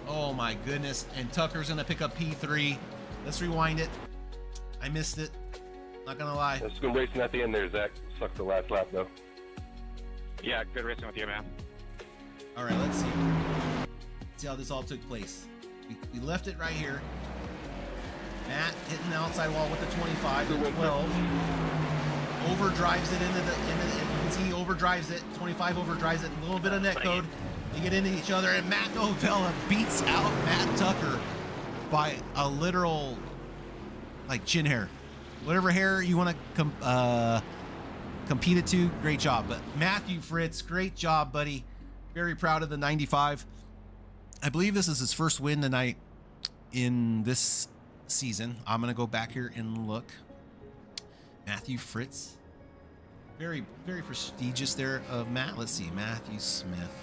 Oh my goodness. And Tucker's going to pick up P3. Let's rewind it. I missed it. Not going to lie. That's good racing at the end there, Zach. Sucked the last lap, though. Yeah, good racing with you, man. All right, let's see. Let's see how this all took place. We left it right here. Matt hitting the outside wall with the 25, the 12. Overdrives it into the, you can see he overdrives it. 25 overdrives it. A little bit of net code. They get into each other, and Matt Novella beats out Matt Tucker by a literal, like, chin hair. Whatever hair you want to compete it to, great job. But Matthew Fritz, great job, buddy. Very proud of the 95. I believe this is his first win tonight in this season. I'm going to go back here and look. Matthew Fritz. Very, very prestigious there of Matt. Let's see. Matthew Smith.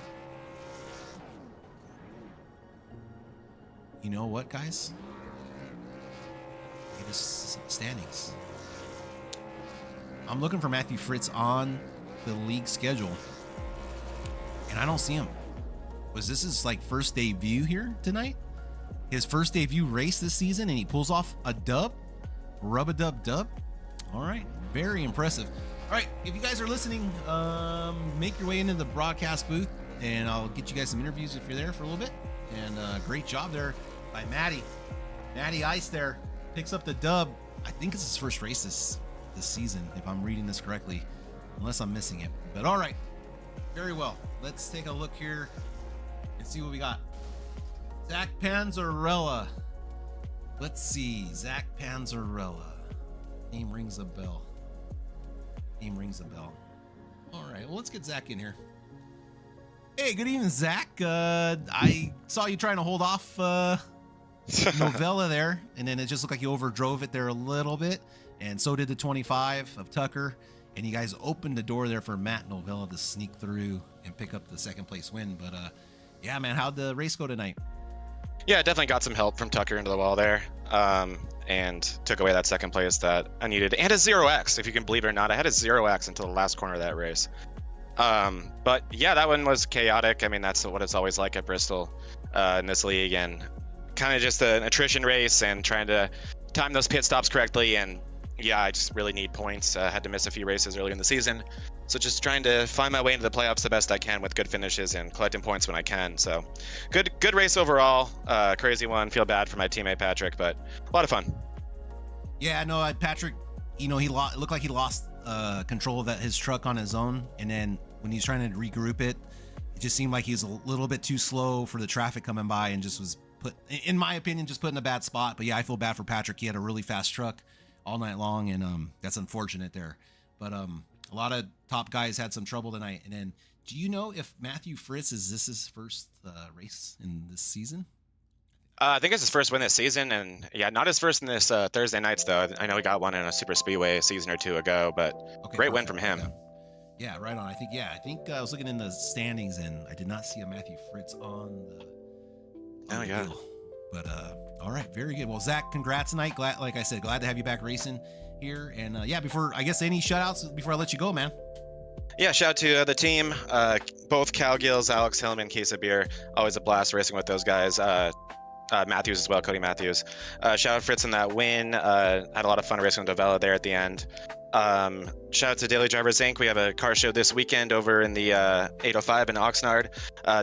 You know what, guys? Look at his standings. I'm looking for Matthew Fritz on the league schedule, and I don't see him. Was this his like first debut here tonight? His first debut race this season, and he pulls off a dub? Rub-a-dub-dub? All right, very impressive. All right, if you guys are listening, make your way into the broadcast booth, and I'll get you guys some interviews if you're there for a little bit. And great job there by Matty. Matty Ice there picks up the dub. I think it's his first race this season, if I'm reading this correctly, unless I'm missing it. But all right, very well. Let's take a look here and see what we got. Zach Panzarella. Let's see, Zach Panzarella. Name rings a bell. Name rings a bell. All right, well, let's get Zach in here. Hey, good evening, Zach. I saw you trying to hold off Novella there, and then it just looked like you overdrove it there a little bit, and so did the 25 of Tucker, and you guys opened the door there for Matt Novella to sneak through and pick up the second place win. But yeah, man, how'd the race go tonight? Yeah, definitely got some help from Tucker into the wall there, and took away that second place that I needed, and a 0x, if you can believe it or not. I had a 0x until the last corner of that race. But yeah, that one was chaotic. I mean, that's what it's always like at Bristol in this league, and kind of just an attrition race and trying to time those pit stops correctly. And yeah, I just really need points. Had to miss a few races early in the season, so just trying to find my way into the playoffs the best I can with good finishes and collecting points when I can. So good race overall. Crazy one. Feel bad for my teammate Patrick, but a lot of fun. Yeah, no, Patrick, you know, it looked like he lost control of his truck on his own, and then when he's trying to regroup it just seemed like he was a little bit too slow for the traffic coming by, and just was put, in my opinion, just put in a bad spot. But yeah, I feel bad for Patrick. He had a really fast truck all night long, and that's unfortunate there. But a lot of top guys had some trouble tonight. And then, do you know if Matthew Fritz is this his first race in this season? I think it's his first win this season, and yeah, not his first in this Thursday nights though. I know he got one in a super speedway a season or two ago, but great win from him. Okay. Yeah, right on. I think I was looking in the standings and I did not see a Matthew Fritz on the deal. But all right, very good. Well, Zach, congrats tonight. Glad to have you back racing here. And before any shout outs before I let you go, man. Yeah, shout out to the team, both Cal Gills, Alex Hillman, Case of Beer. Always a blast racing with those guys. Matthews as well, Cody Matthews. Shout out Fritz on that win. Had a lot of fun racing with Davella there at the end. Shout out to Daily Drivers Inc. We have a car show this weekend over in the 805 in Oxnard.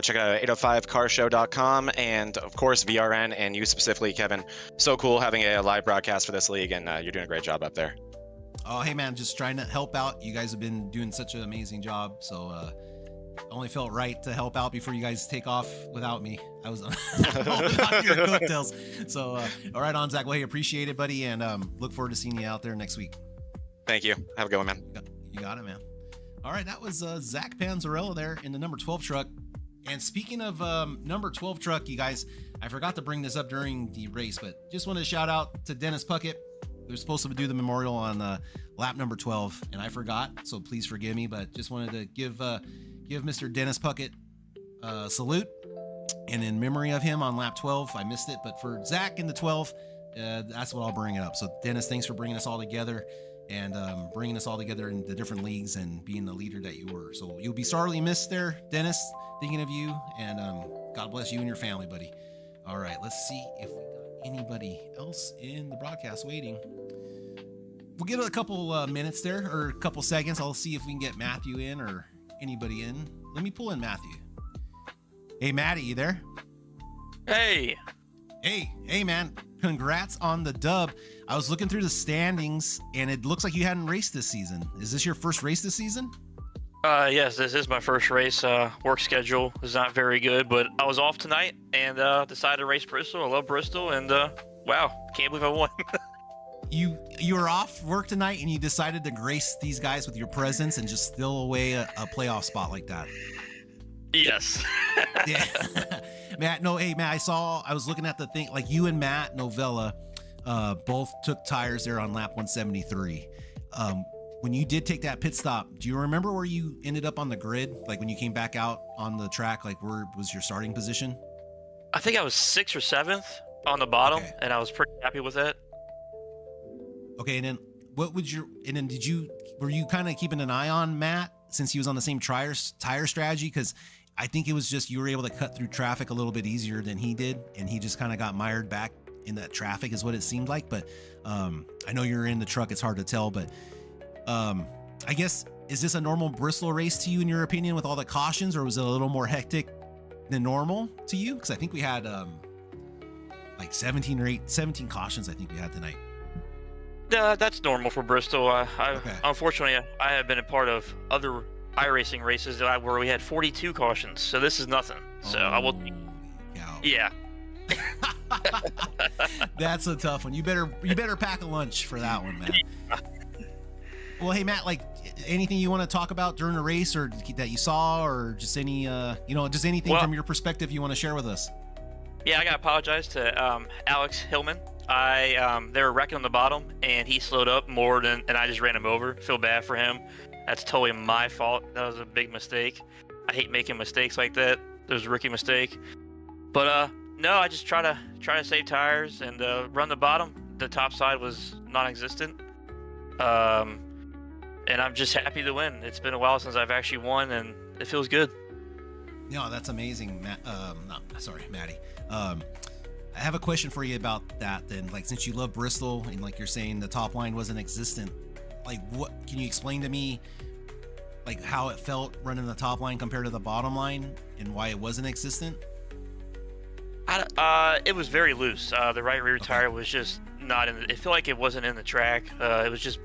Check out 805carshow.com and of course VRN, and you specifically, Kevin. So cool having a live broadcast for this league, and you're doing a great job up there. Oh, hey man, just trying to help out. You guys have been doing such an amazing job, so only felt right to help out before you guys take off without me. I was on your coattails. So all right on, Zach. Well, hey, appreciate it, buddy, and look forward to seeing you out there next week. Thank you. Have a good one, man. You got it, man. All right, that was Zach Panzarella there in the number 12 truck. And speaking of number 12 truck, you guys, I forgot to bring this up during the race, but just wanted to shout out to Dennis Puckett. We were supposed to do the memorial on lap number 12, and I forgot, so please forgive me, but just wanted to give Mr. Dennis Puckett a salute. And in memory of him on lap 12, I missed it, but for Zach in the 12, that's what I'll bring it up. So Dennis, thanks for bringing us all together. And bringing us all together in the different leagues and being the leader that you were. So you'll be sorely missed there, Dennis, thinking of you, and God bless you and your family, buddy. All right, let's see if we got anybody else in the broadcast waiting. We'll give it a couple minutes there, or a couple seconds. I'll see if we can get Matthew in or anybody in. Let me pull in Matthew. Hey, Matty, you there? Hey, man. Congrats on the dub. I was looking through the standings, and it looks like you hadn't raced this season. Is this your first race this season? Yes, this is my first race. Work schedule is not very good, but I was off tonight and decided to race Bristol. I love Bristol, and wow, can't believe I won. You were off work tonight, and you decided to grace these guys with your presence and just steal away a playoff spot like that. Yes. Yeah. Matt, I was looking at the thing, like you and Matt Novella both took tires there on lap 173. When you did take that pit stop, do you remember where you ended up on the grid? Like when you came back out on the track, like where was your starting position? I think I was 6th or 7th on the bottom, and I was pretty happy with it. Okay, and then were you kind of keeping an eye on Matt since he was on the same tire strategy? Because I think it was just you were able to cut through traffic a little bit easier than he did, and he just kind of got mired back in that traffic is what it seemed like. But I know you're in the truck, it's hard to tell, but I guess, is this a normal Bristol race to you in your opinion with all the cautions, or was it a little more hectic than normal to you? Because I think we had like 17 cautions I think we had tonight. That's normal for Bristol. Okay. Unfortunately, I have been a part of other iRacing races where we had 42 cautions, so this is nothing. So I will. Yeah. That's a tough one. You better pack a lunch for that one, man. Well, hey Matt, like anything you want to talk about during the race, or that you saw, or just any just anything from your perspective you want to share with us? Yeah, I gotta apologize to Alex Hillman. They were wrecking on the bottom, and he slowed up more and I just ran him over. Feel bad for him. That's totally my fault. That was a big mistake. I hate making mistakes like that. It was a rookie mistake. But no, I just try to save tires and run the bottom. The top side was non-existent. And I'm just happy to win. It's been a while since I've actually won, and it feels good. No, that's amazing, Matt. Maddie. I have a question for you about that then. Like, since you love Bristol and like you're saying the top line wasn't existent, like what can you explain to me like how it felt running the top line compared to the bottom line and why it wasn't existent? It was very loose. The right rear tire was just not in it felt like it wasn't in the track. It was just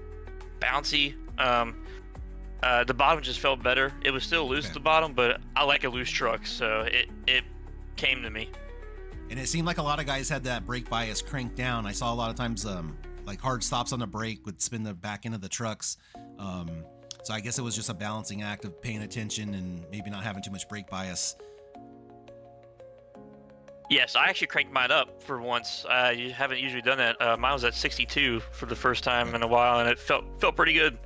bouncy. The bottom just felt better. It was still loose at the bottom, but I like a loose truck, so it came to me. And it seemed like a lot of guys had that brake bias cranked down. I saw a lot of times like hard stops on the brake would spin the back end of the trucks. So I guess it was just a balancing act of paying attention and maybe not having too much brake bias. Yes, I actually cranked mine up for once. You haven't usually done that. Mine was at 62 for the first time in a while, and it felt pretty good.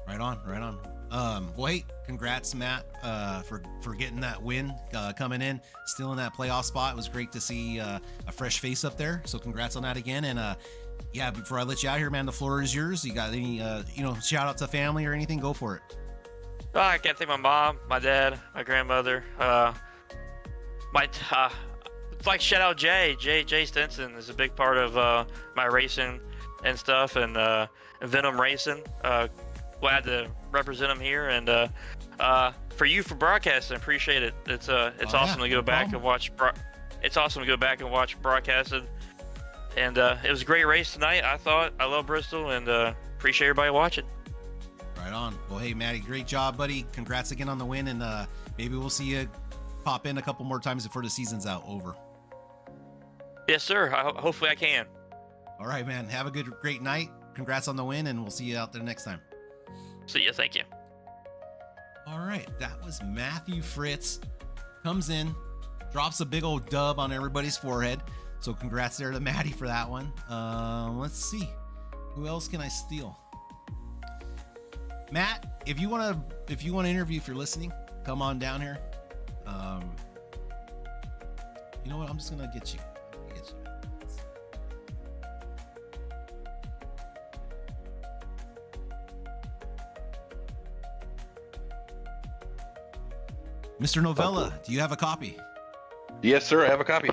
Right on, right on. Well, hey, congrats, Matt, for getting that win, coming in, still in that playoff spot. It was great to see a fresh face up there. So congrats on that again. And yeah, before I let you out here, man, the floor is yours. You got any, shout out to family or anything? Go for it. Oh, I can't thank my mom, my dad, my grandmother. It's like shout out Jay Stinson is a big part of my racing and stuff, and Venom Racing. Glad to represent him here, and for you for broadcasting, appreciate it. It's awesome to go back and watch. It's awesome to go back and watch broadcasting, and it was a great race tonight. I love Bristol, and appreciate everybody watching. Right on. Well, hey, Matty, great job, buddy. Congrats again on the win, and maybe we'll see you pop in a couple more times before the season's over. Yes, sir. Hopefully I can. All right, man. Have a great night. Congrats on the win, and we'll see you out there next time. See ya. Thank you. All right, that was Matthew Fritz. Comes in, drops a big old dub on everybody's forehead. So congrats there to Matty for that one. Let's see. Who else can I steal? Matt, if you want to interview, if you're listening, come on down here. You know what? I'm just gonna get you. Mr. Novella, do you have a copy? Yes, sir. I have a copy.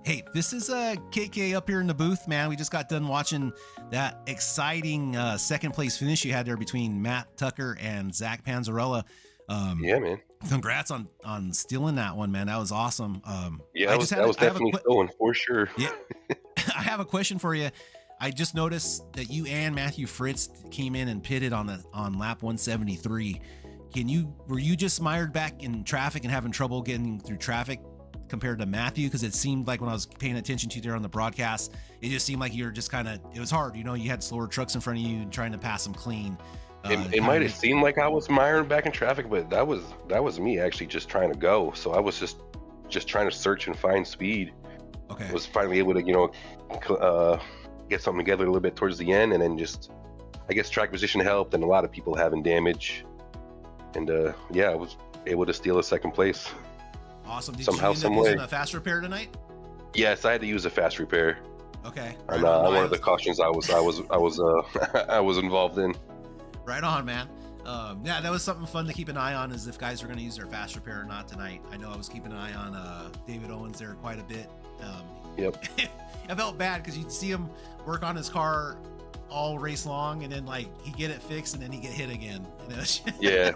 Hey, this is KK up here in the booth, man. We just got done watching that exciting second place finish you had there between Matt Tucker and Zach Panzarella. Yeah, man. Congrats on stealing that one, man. That was awesome. Yeah, that was definitely stolen for sure. Yeah, I have a question for you. I just noticed that you and Matthew Fritz came in and pitted on lap 173. Were you just mired back in traffic and having trouble getting through traffic compared to Matthew? Because it seemed like when I was paying attention to you there on the broadcast, it just seemed like you were just it was hard. You had slower trucks in front of you and trying to pass them clean. It might have seemed like I was mired back in traffic, but that was me actually just trying to go. So I was just trying to search and find speed. Okay. I was finally able to, get something together a little bit towards the end, and then I guess track position helped, and a lot of people having damage. And I was able to steal a second place. Awesome. Did somehow, you end up using a fast repair tonight? Yes, I had to use a fast repair. Okay. And one of the cautions I was involved in. Right on, man. Yeah, that was something fun to keep an eye on, is if guys were going to use their fast repair or not tonight. I know I was keeping an eye on David Owens there quite a bit. Yep. I felt bad because you'd see him work on his car all race long, and then he'd get it fixed, and then he'd get hit again. Yeah.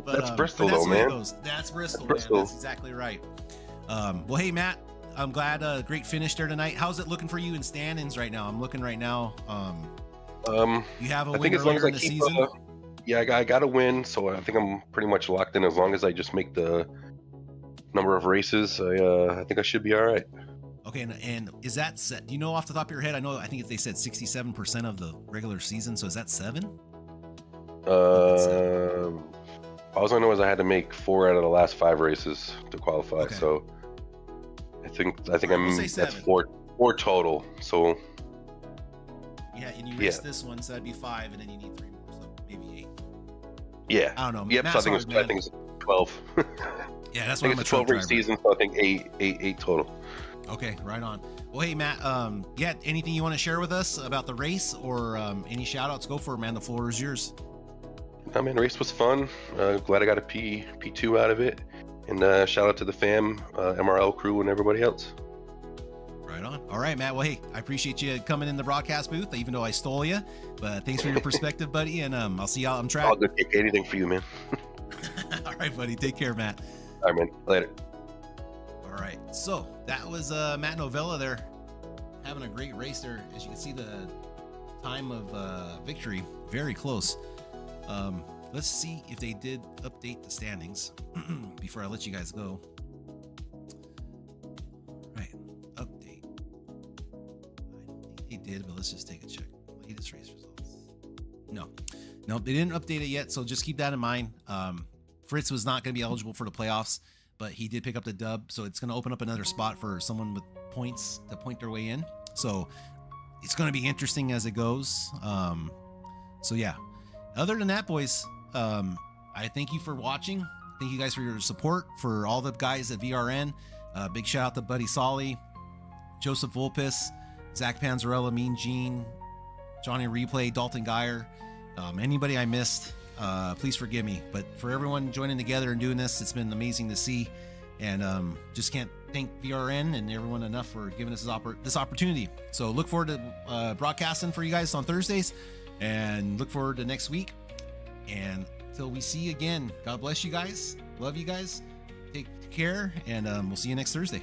But, that's Bristol, that's though, man. That's Bristol, Bristol. man. That's exactly right. Well, hey, Matt, I'm glad. Great finish there tonight. How's it looking for you in standings right now? I'm looking right now. You have a win earlier in the season. Yeah, I got a win, so I think I'm pretty much locked in. As long as I just make the number of races, I think I should be all right. Okay, and is that set? Do you know off the top of your head? I think they said 67% of the regular season. So is that 7? All I know is I had to make 4 out of the last 5 races to qualify. Okay. So I think I'm that's 4 total. So yeah, and you missed this one, so that'd be 5, and then you need 3 more, so maybe 8. Yeah. I don't know. Yep. So I think it's 12. Yeah, that's I what think it's a 12 race season, so I think 8 total. Okay, right on. Well, hey, Matt, anything you want to share with us about the race, or any shout outs? Go for it, man. The floor is yours. No, man, the race was fun. Glad I got a P2 out of it. And shout out to the fam, MRL crew, and everybody else. Right on. All right, Matt. Well, hey, I appreciate you coming in the broadcast booth, even though I stole you. But thanks for your perspective, buddy. And I'll see you out on track. I'll take anything for you, man. All right, buddy. Take care, Matt. All right, man. Later. All right. So that was Matt Novella there, having a great race there. As you can see, the time of victory very close. Let's see if they did update the standings before I let you guys go. Right, update. I don't think they did, but let's just take a check. Latest race results. No, they didn't update it yet, so just keep that in mind. Fritz was not going to be eligible for the playoffs, but he did pick up the dub, so it's going to open up another spot for someone with points to point their way in. So it's going to be interesting as it goes. So yeah, other than that, boys, I thank you for watching. Thank you guys for your support, for all the guys at VRN. Big shout out to Buddy Solly, Joseph Volpis, Zach Panzarella, Mean Gene, Johnny Replay, Dalton Geyer. Anybody I missed, please forgive me. But for everyone joining together and doing this, it's been amazing to see. And just can't thank VRN and everyone enough for giving us this opportunity. So look forward to broadcasting for you guys on Thursdays, and look forward to next week. And till we see you again, God bless you guys. Love you guys. Take care, and we'll see you next Thursday.